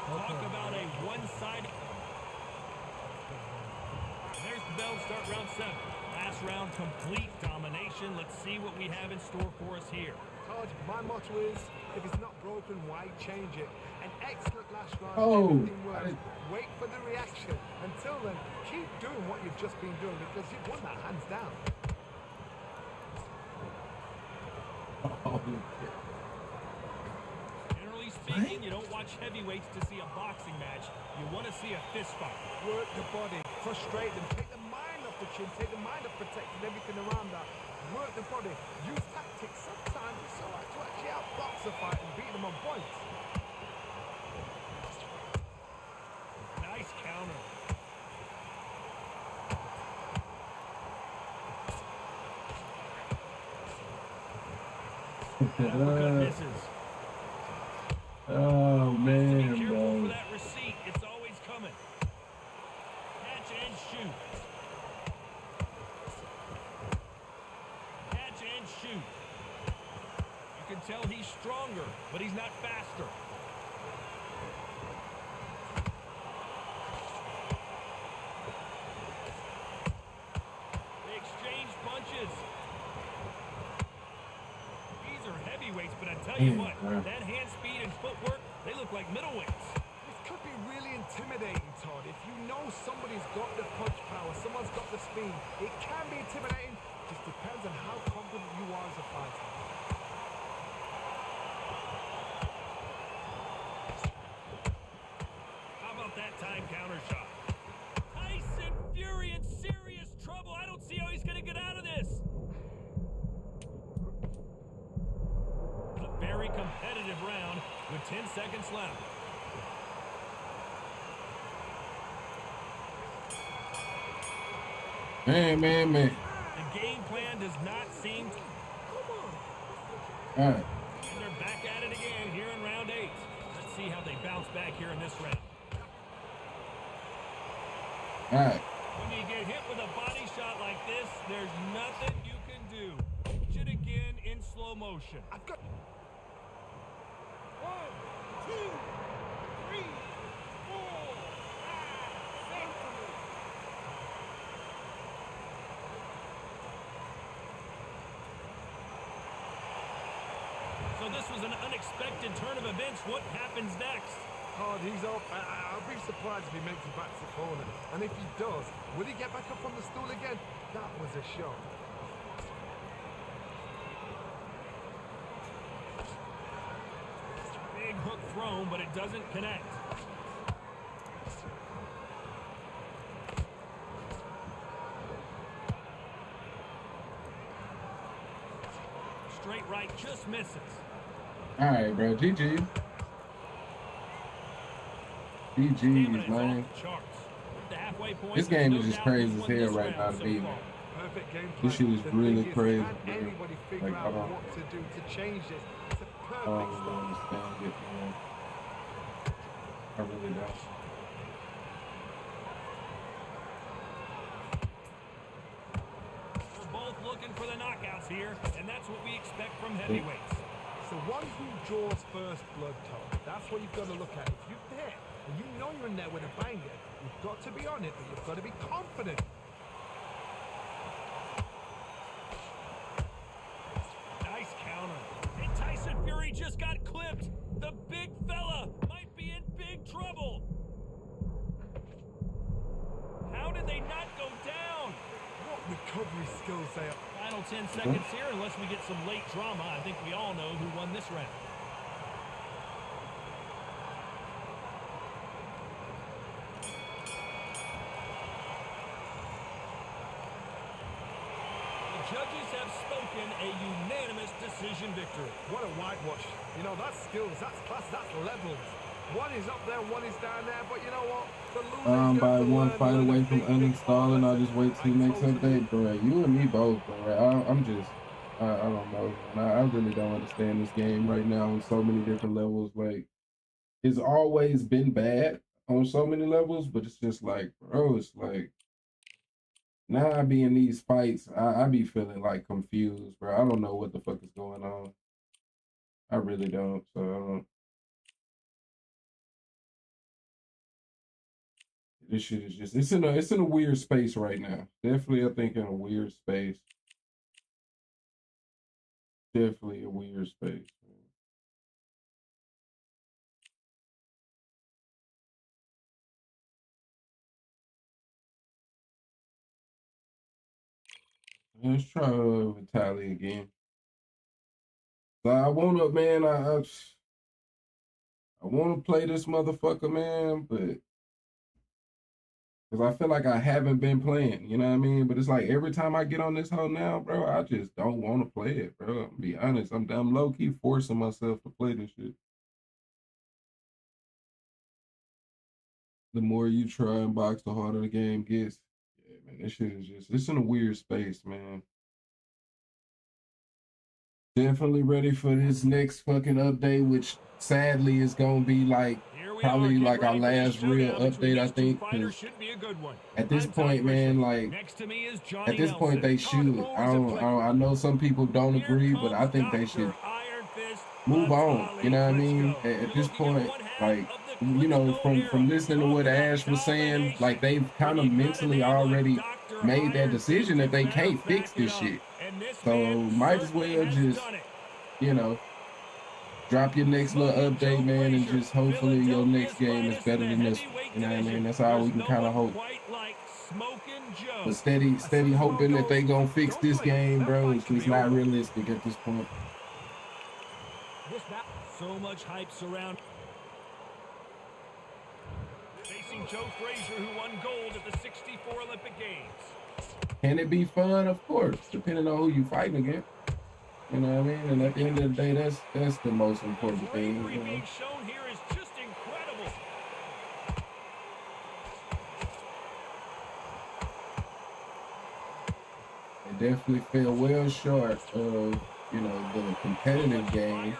Talk about a one-sided. There's the bell to start round 7. Last round, complete domination. Let's see what we have in store for us here. Todd, my motto is, if it's not broken, why change it? An excellent last round. Oh, Everything works. Wait for the reaction. Until then, keep doing what you've just been doing, because you've won that hands down. Oh, Generally speaking, you don't watch heavyweights to see a boxing match. You want to see a fist fight. Work the body, frustrate them, take the mind off the chin, take the mind off protecting everything around that. Work the body, use tactics. Sometimes it's so hard to actually outbox a fight and beat them on points. Nice counter. Uppercut misses. oh Be man, careful bro. for that receipt. It's always coming. Catch and shoot. Catch and shoot. You can tell he's stronger, but he's not faster. They exchange punches. These are heavyweights, but I tell you Man, what, bro. that hand speed and footwork, they look like middleweights. This could be really intimidating, Todd. If you know somebody's got the punch power, someone's got the speed, it can be intimidating. Just depends on how confident you are as a fighter. How about that time counter shot? Tyson Fury in serious trouble. I don't see how he's going to get out of this. A very competitive round with 10 seconds left. Man. The game plan does not seem to... All right. And they're back at it again here in round 8. Let's see how they bounce back here in this round. All right. When you get hit with a body shot like this, there's nothing you can do. Watch it again in slow motion. I've got... 1, 2, 3, 4, 5, 6. So this was an unexpected turn of events. What happens next? Todd, he's up. I'll be surprised if he makes it back to the corner. And if he does, will he get back up on the stool again? That was a shot. Big hook thrown, but it doesn't connect. Straight right just misses. All right, bro. GG. GG's, man. This game is just crazy as hell right now to me, man. Perfect game plan. This shit is really crazy, Can man. anybody figure Like, out what to do to change this? It's a I perfect don't really start. understand it, man. I really don't. We're both looking for the knockouts here, and that's what we expect from heavyweights. It's the one who draws first blood, Todd. That's what you've got to look at. If you're there and you know you're in there with a banger, you've got to be on it, but you've got to be confident. Nice counter. And Tyson Fury just got clipped. The big fella might be in big trouble. How did they not go down? What recovery skills they are. Final 10 seconds here, unless we get some late drama. I think we all know who won this round. The judges have spoken a unanimous decision victory. What a whitewash. You know, that's skills, that's class, that's levels. One is up there, one is down there, but you know what? The loser's By got to one learn fight the away from big, big uninstalling. I'll lesson. just wait till he makes update, bro. You and me both, bro. I'm just, I don't know. I really don't understand this game right now on so many different levels. Like, it's always been bad on so many levels, but it's just like, bro, it's like, now I be in these fights, I be feeling like confused, bro. I don't know what the fuck is going on. I really don't. So I don't. This shit is just it's in a weird space right now. Definitely, I think in a weird space. Definitely a weird space. Let's try Vitaly again. So I wanna, man, I wanna play this motherfucker, man, but because I feel like I haven't been playing, you know what I mean? But it's like every time I get on this hoe now, bro, I just don't want to play it, bro. I'm be honest, I'm low-key forcing myself to play this shit. The more you try and box, the harder the game gets. Yeah, man, this shit is just, it's in a weird space, man. Definitely ready for this next fucking update, which sadly is gonna be like probably like our last real update, I think. At this point, man, like at this point they should. I know some people don't agree, but I think they should move on. You know what I mean? At this point, like, you know, from listening to what Ash was saying, like they've kind of mentally already made that decision that they can't fix this shit. So might as well just, you know, drop your next little update, man, and just hopefully your next game is better than this one. You know what I mean? That's all we can kind of hope. But steady hoping that they gonna fix this game, bro. It's not realistic at this point. So much hype surround. Facing Joe Frazier, who won gold at the '64 Olympic Games. Can it be fun? Of course, depending on who you fighting against. You know what I mean? And at the end of the day, that's the most important thing. You know? Being shown here is just incredible. It definitely fell well short of, you know, the competitive game.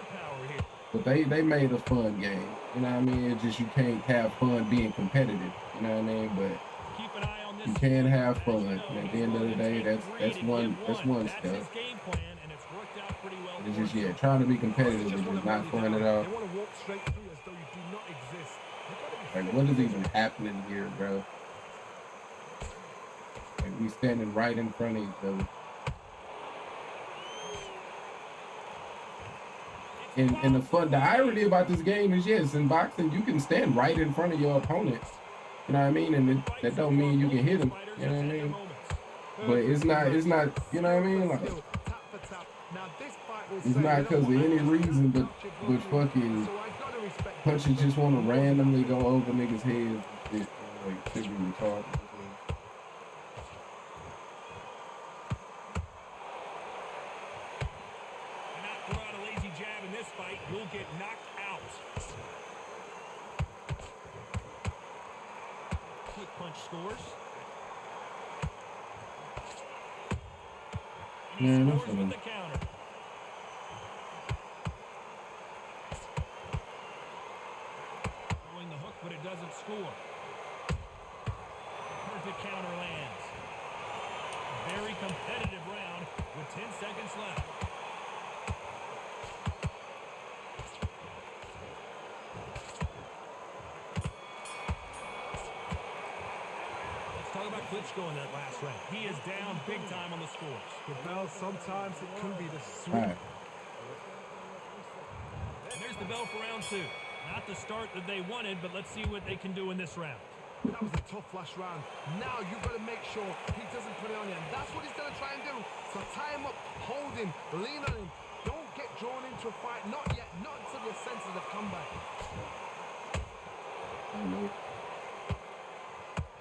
But they made a fun game. You know what I mean? It's just you can't have fun being competitive. You know what I mean? But you can have fun. And at the end of the day, that's one step. It's just trying to be competitive is just not fun at all. Like, what is even happening here, bro? Like, we standing right in front of each other. And the irony about this game is, yes, in boxing you can stand right in front of your opponent. You know what I mean? And that don't mean you can hit him. You know what I mean? But it's not. You know what I mean? Like, it's not because of any reason, but fucking punches just want to randomly go over niggas' heads. It, like, should be retarded. You'll get knocked out. Quick punch scores. Yeah, no scores with the counter. Throwing the hook, but it doesn't score. Perfect counter lands. Very competitive round with 10 seconds left. Klitschko in that last round. He is down big time on the scores. The bell, sometimes it can be the sweep. Right. And there's the bell for round two. Not the start that they wanted, but let's see what they can do in this round. That was a tough last round. Now you've got to make sure he doesn't put it on you. And that's what he's going to try and do. So tie him up, hold him, lean on him. Don't get drawn into a fight. Not yet. Not until your senses have come back.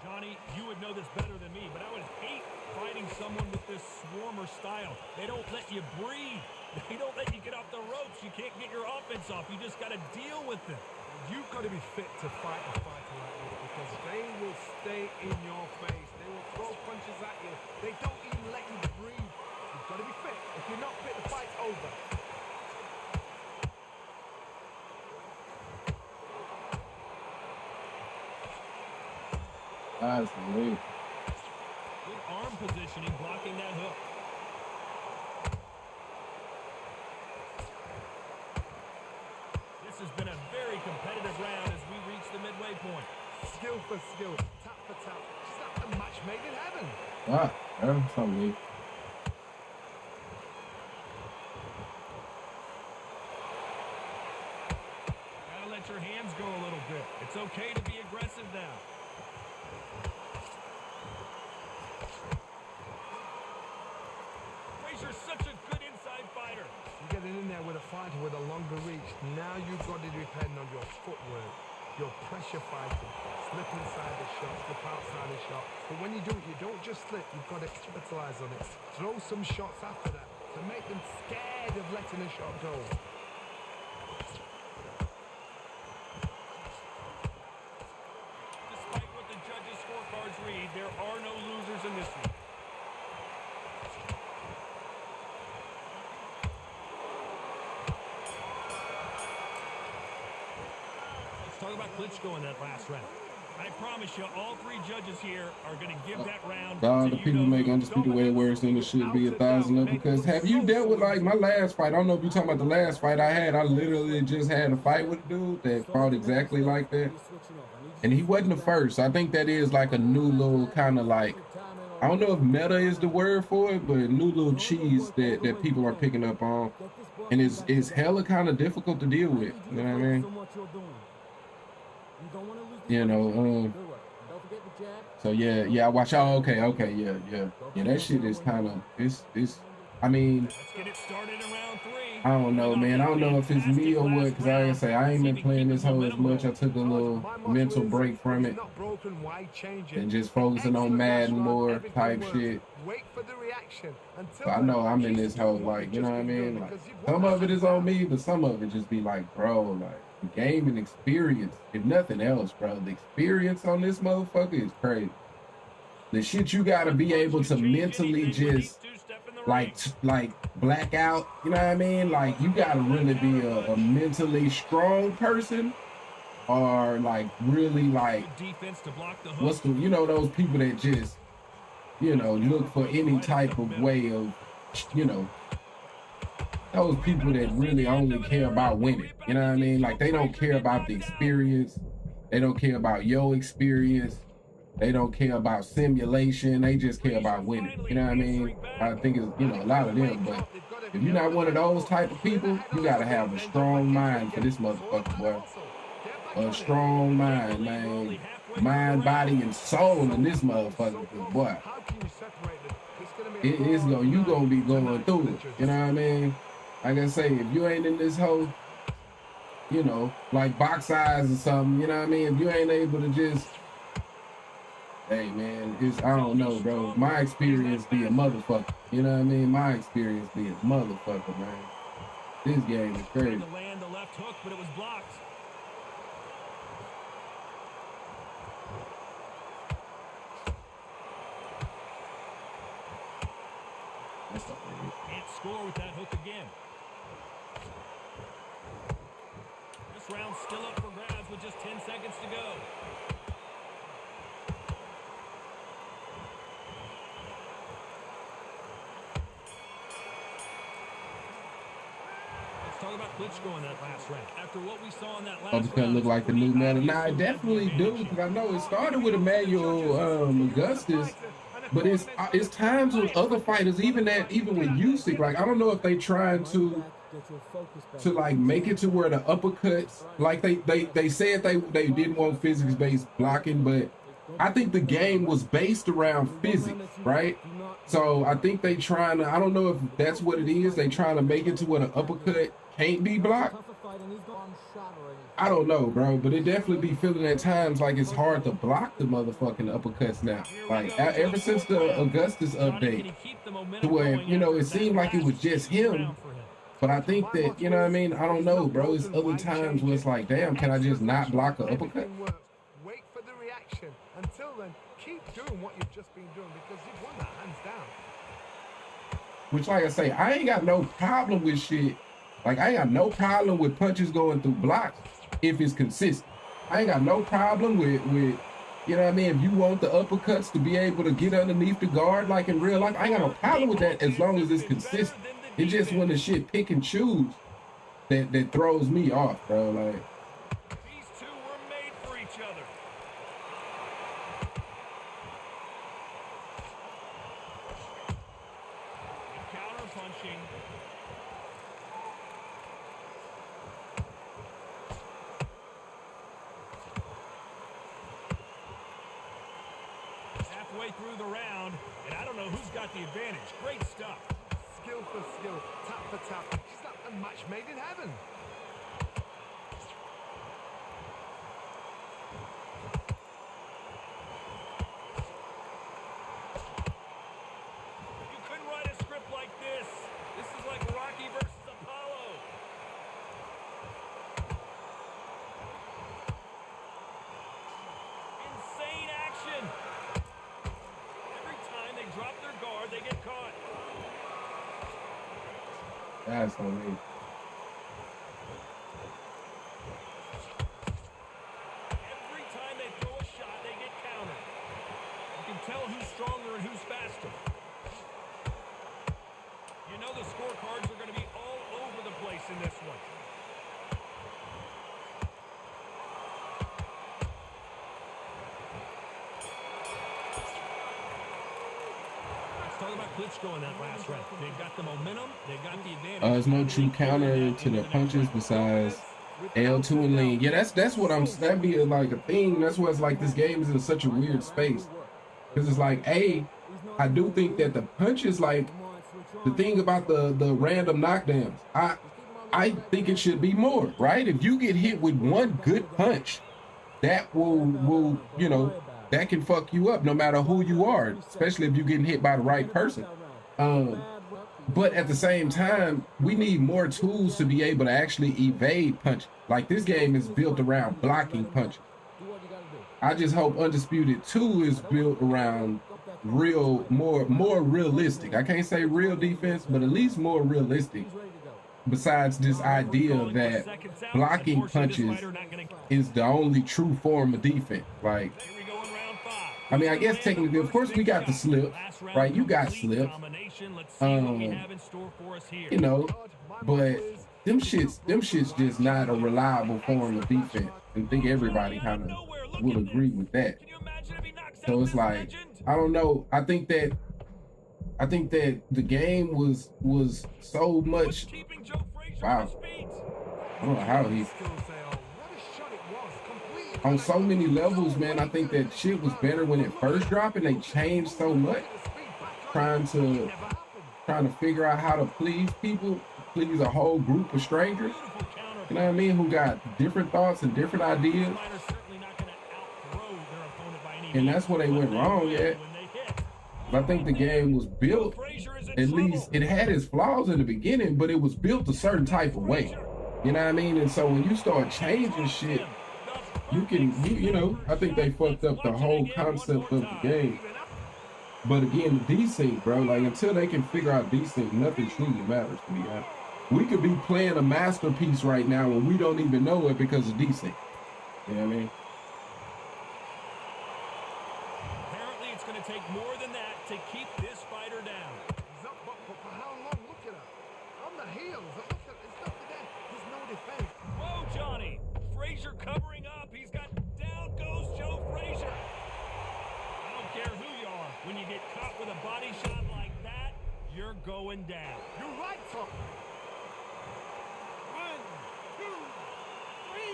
Johnny, you would know this better than me, but I would hate fighting someone with this swarmer style. They don't let you breathe. They don't let you get off the ropes. You can't get your offense off. You just got to deal with them. You've got to be fit to fight a fighter like this because they will stay in your face. They will throw punches at you. They don't even let you breathe. You've got to be fit. If you're not fit, the fight's over. Good arm positioning, blocking that hook. This has been a very competitive round as we reach the midway point. Skill for skill, tap for tap. Just like a match made in heaven. That's something. Gotta let your hands go a little bit. It's okay to be aggressive now. Frazier's such a good inside fighter. You're getting in there with a fighter with a longer reach. Now you've got to depend on your footwork, your pressure fighting. Slip inside the shot, slip outside the shot. But when you do it, you don't just slip. You've got to capitalize on it. Throw some shots after that to make them scared of letting a shot go. Despite what the judges' scorecards read, there are no losers in this one. Let's talk about Klitschko in that last round. I promise you, all three judges here are going to give that round all to the people make Undisputed way worse than it should be 1,000 of, because have you dealt with, like, my last fight? I don't know if you're talking about the last fight I had. I literally just had a fight with a dude that fought exactly like that. And he wasn't the first. I think that is like a new little kind of like, I don't know if meta is the word for it, but new little cheese that people are picking up on. and it's hella kind of difficult to deal with. You know what I mean? You know, so yeah, I watch. Oh, okay, yeah. That shit is kind of it's. I mean, Let's get it started in round 3. I don't know, man. I don't know if it's me or what, because I say I ain't been playing this whole as much. I took a little mental break from it and just focusing on Madden more type shit. But I know I'm in this whole, like, you know what I mean? Like, some of it is on me, but some of it just be like, bro, like, the gaming experience, if nothing else, bro, the experience on this motherfucker is crazy. The shit you gotta be able to mentally just like black out, you know what I mean? Like, you gotta really be a mentally strong person, or like really like what's the, you know, those people that just, you know, look for any type of way of, you know, those people that really only care about winning, you know what I mean? Like, they don't care about the experience, they don't care about your experience, they don't care about simulation, they just care about winning, you know what I mean? I think it's, you know, a lot of them, but if you're not one of those type of people, you gotta have a strong mind for this motherfucker, boy. A strong mind, man. Mind, body, and soul in this motherfucker, boy. It's gonna, you gonna be going through it, you know what I mean? Like I say, if you ain't in this whole, you know, like box size or something, you know what I mean? If you ain't able to just, hey man, it's, I don't know, bro. My experience be a motherfucker. You know what I mean? My experience be a motherfucker, man. This game is crazy. To land the left hook, but it was blocked. Can't score with that hook again. This round's still up for grabs with just 10 seconds to go. Talk about Klitschko in that last round. After what we saw in that last round, gonna look like the new man. Nah, I definitely do, because I know it started with Emmanuel Augustus, but it's times with other fighters, even with Usyk. Like, I don't know if they trying to like make it to where the uppercuts, like they said they didn't want physics-based blocking, but I think the game was based around physics, right? So I think they trying to, I don't know if that's what it is. They trying to make it to where the uppercut can't be blocked. I don't know, bro, but it definitely be feeling at times like it's hard to block the motherfucking uppercuts now. Like, ever since the Augustus update, to where, you know, it seemed like it was just him. But I think that, you know what I mean? I don't know, bro. It's other times where it's like, damn, can I just not block an uppercut? Wait for the reaction. Until then, keep doing what you've just been doing, because you've won that hands down. Which, like I say, I ain't got no problem with shit. Like, I ain't got no problem with punches going through blocks if it's consistent. I ain't got no problem with you know what I mean? If you want the uppercuts to be able to get underneath the guard, like in real life, I ain't got no problem with that as long as it's consistent. It's just when the shit pick and choose that throws me off, bro. Like, these two were made for each other. Counter punching. Halfway through the round, and I don't know who's got the advantage. Great stuff. Skill for skill, tap for tap. She's not a match made in heaven. You couldn't write a script like this. This is like Rocky versus Apollo. Insane action. Every time they drop their guard, they get caught. that's on me. Every time they throw a shot, they get countered. You can tell who's stronger and who's faster. You know the scorecards are going to be all over the place in this one. Let's talk about Klitschko in that last round. They've got the momentum. They've got the advantage. There's no true counter to the punches besides L2 and lean. Yeah, that's what that'd be like a thing. That's why it's like this game is in such a weird space. Because it's like, I do think that the punches, like the thing about the random knockdowns, I think it should be more, right? If you get hit with one good punch, that will you know, that can fuck you up no matter who you are, especially if you're getting hit by the right person. But at the same time, we need more tools to be able to actually evade punch. Like this game is built around blocking punches. I just hope Undisputed 2 is built around more realistic. I can't say real defense, but at least more realistic. Besides this idea that blocking punches is the only true form of defense. Like, I mean, I guess technically, of course, we got the slips, right? You got slips, you know, but them shits just not a reliable form of defense. And I think everybody kind of will agree with that. So it's like, I don't know. I think that the game was so much. Wow. I don't know how he. On so many levels, man, I think that shit was better when it first dropped, and they changed so much. Trying to figure out how to please people, please a whole group of strangers. You know what I mean? Who got different thoughts and different ideas. And that's where they went wrong at. I think the game was built, at least it had its flaws in the beginning, but it was built a certain type of way. You know what I mean? And so when you start changing shit, you know, I think they fucked up the whole concept of the game. But again, the desync, bro, like until they can figure out desync, nothing truly matters to me. We could be playing a masterpiece right now and we don't even know it because of desync. You know what I mean? Apparently it's going to take more than that to keep this fighter down. He's up, but for how long? Look at him. On the heels. Look at, it's not there. There's no defense. Whoa, Johnny. Frazier covering up. He's got, down goes Joe Frazier. I don't care who you are. When you get caught with a body shot like that, you're going down. You're right, Tom. 1, 2, 3, 4.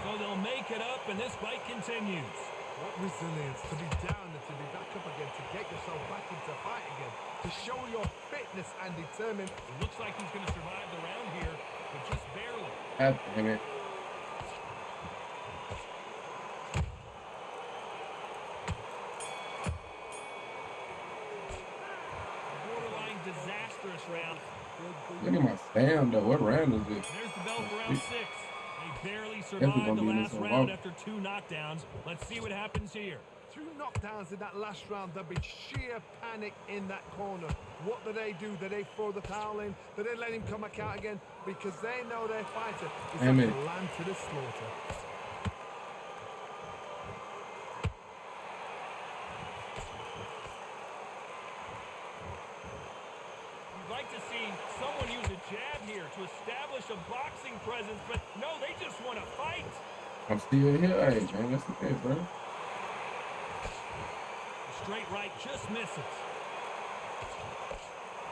So they'll make it up, and this fight continues. What resilience to be down and to be back up again, to get yourself back into fight again, to show your fitness and determined. It looks like he's going to survive the round here, but just barely. God damn it. Borderline disastrous round. Look at my spam though. What round is this? There's the bell for round 6. They barely survived the last round after 2 knockdowns. Let's see what happens here. 2 knockdowns in that last round. There'll be sheer panic in that corner. What do? Do they throw the towel in? Do they let him come back out again? Because they know their fighter is going to land to the slaughter. You'd like to see someone use a jab here to establish a boxing presence, but no, they just want to fight. I'm still here. Hey, man, that's okay, bro. Straight right just misses.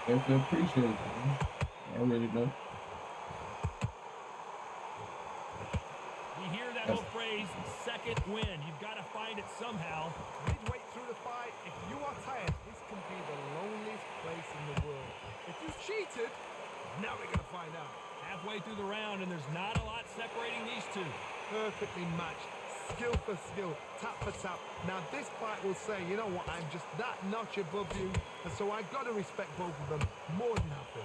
Definitely appreciate it, man. I already know. You hear that old phrase, second win. You've got to find it somehow. Midway through the fight, if you are tired, this can be the loneliest place in the world. If you cheated, now we're going to find out. Halfway through the round, and there's not a lot separating these two. Perfectly matched. Skill for skill, tap for tap. Now this fight will say, you know what, I'm just that notch above you, and so I've got to respect both of them more than happy.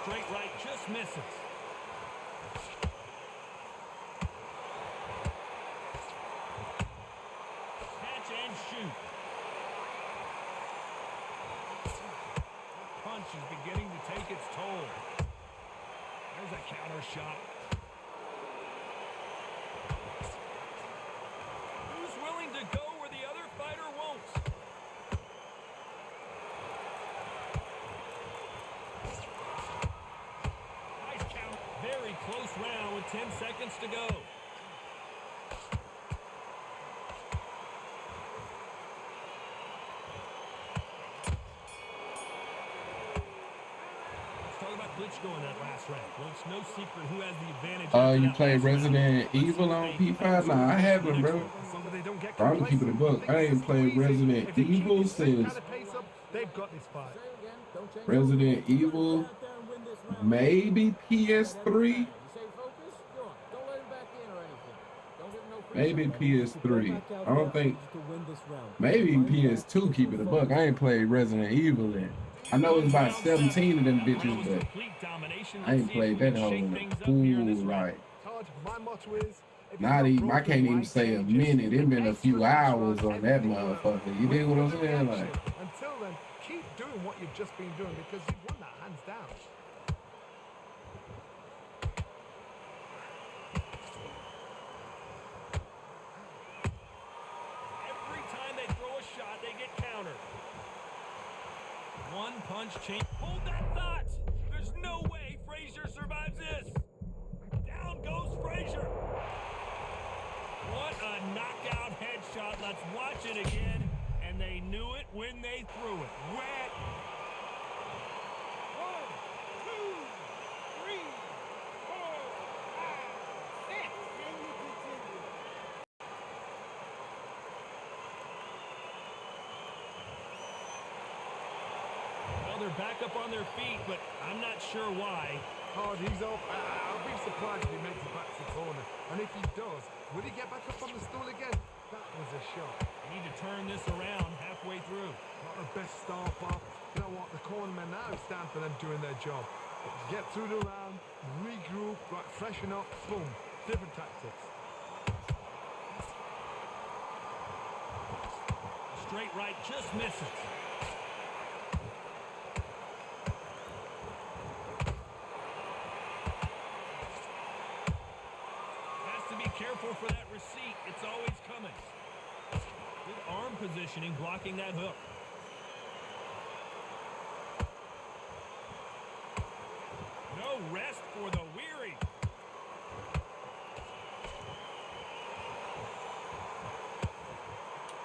Straight right just misses. Catch and shoot. That punch is beginning to take its toll. There's a counter shot. Who's willing to go where the other fighter won't? seconds to go. Talk about glitch going that last round. Well, it's no secret who has the advantage. You played Resident Evil on P5? Nah, I haven't, bro. Bro, I'm keeping the book. I ain't played Resident Evil since Resident Evil, maybe PS3. Maybe PS3. I don't think. Maybe PS2. Keep it a buck. I ain't played Resident Evil in. I know it's about 17 of them bitches, but I ain't played that whole cool like. Not even. I can't even say a minute. It been a few hours on that motherfucker. You dig what I'm saying? Like. Until then, keep doing what you've just been doing because you've won that hands down. One punch change. Hold that thought. There's no way Frazier survives this. Down goes Frazier. What a knockout headshot. Let's watch it again. And they knew it when they threw it. Wet. 1, 2, 3, 4, 5, 6. They're back up on their feet, but I'm not sure why. Hard, he's up. I'll be surprised if he makes it back to the corner. And if he does, will he get back up on the stool again? That was a shot. You need to turn this around halfway through. Not the best start, Bob. You know what? The cornermen now stand for them doing their job. Get through the round, regroup, right, freshen up, boom. Different tactics. Straight right, just misses. Careful for that receipt. It's always coming. Good arm positioning, blocking that hook. No rest for the weary.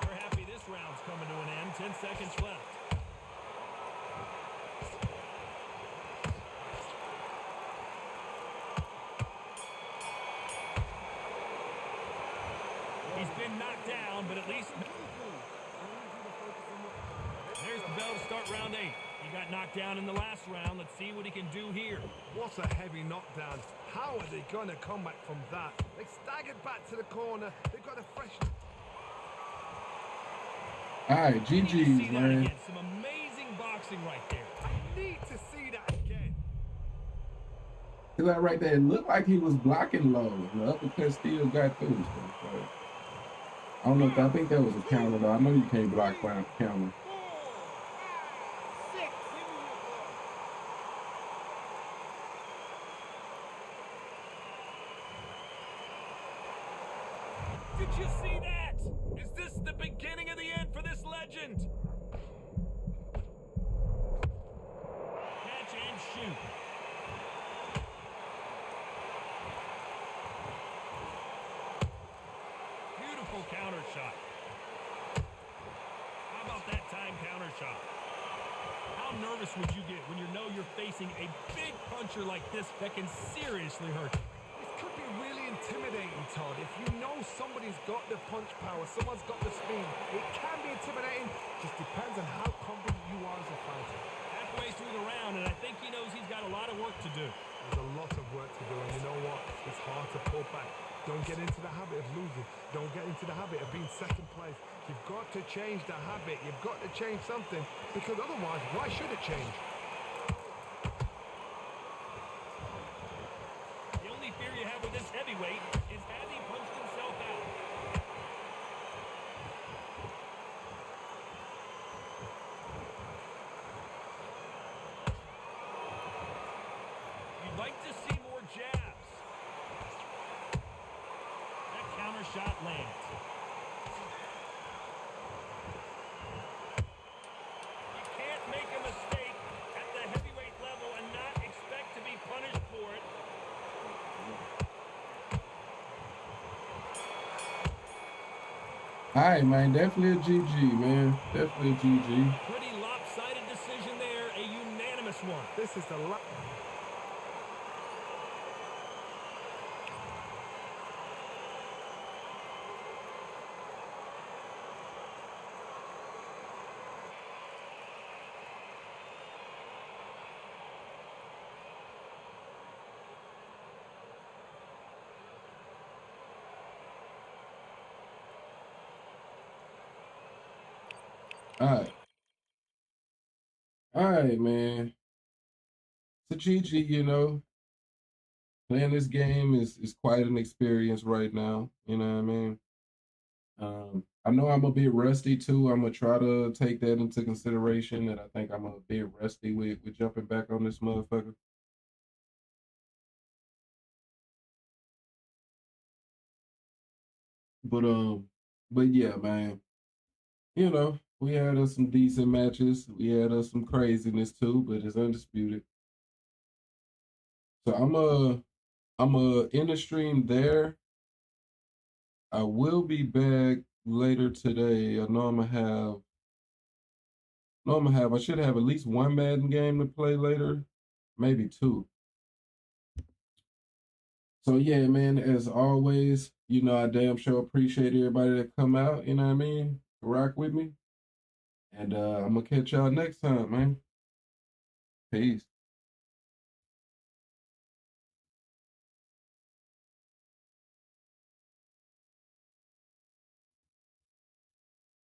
We're happy this round's coming to an end. 10 seconds left. Knocked down, but at least there's the bell to start round 8. He got knocked down in the last round. Let's see what he can do here. What a heavy knockdown. How are they going to come back from that? They staggered back to the corner. They've got a fresh... All right, GG's, man. Some amazing boxing right there. I need to see that again. See that right there? It looked like he was blocking low. And the uppercut still got through. So, I don't know if I think that was a counter though. I know you can't block by a counter. Did you see that? Is this the beginning of the end for this legend? Catch and shoot. Counter shot. How about that time counter shot? How nervous would you get when you know you're facing a big puncher like this that can seriously hurt you? This could be really intimidating, Todd. If you know somebody's got the punch power, someone's got the speed, it can be intimidating. Just depends on how confident you are as a fighter. Halfway through the round, and I think he knows he's got a lot of work to do. There's a lot of work to do, and you know what? It's hard to pull back. Don't get into the habit of losing. Don't get into the habit of being second place. You've got to change the habit. You've got to change something, because otherwise, why should it change? The only fear you have with this heavyweight is has he punched himself out? You'd like to see more jabs. That counter shot lands. You can't make a mistake at the heavyweight level and not expect to be punished for it. All right, man. Definitely a GG, man. Definitely a GG. Pretty lopsided decision there, a unanimous one. This is the All right. All right, man. It's a GG, you know. Playing this game is quite an experience right now. You know what I mean? I know I'm a bit rusty too. I'm gonna try to take that into consideration. That I think I'm a bit rusty with jumping back on this motherfucker. But but yeah, man. You know, we had us some decent matches. We had us some craziness too, but it's undisputed. So I'm end the stream there. I will be back later today. I know I'm gonna have no, I'm gonna have I should have at least one Madden game to play later, maybe two. So yeah, man, as always, you know, I damn sure appreciate everybody that come out, you know what I mean? Rock with me. And I'm gonna catch y'all next time, man. Peace.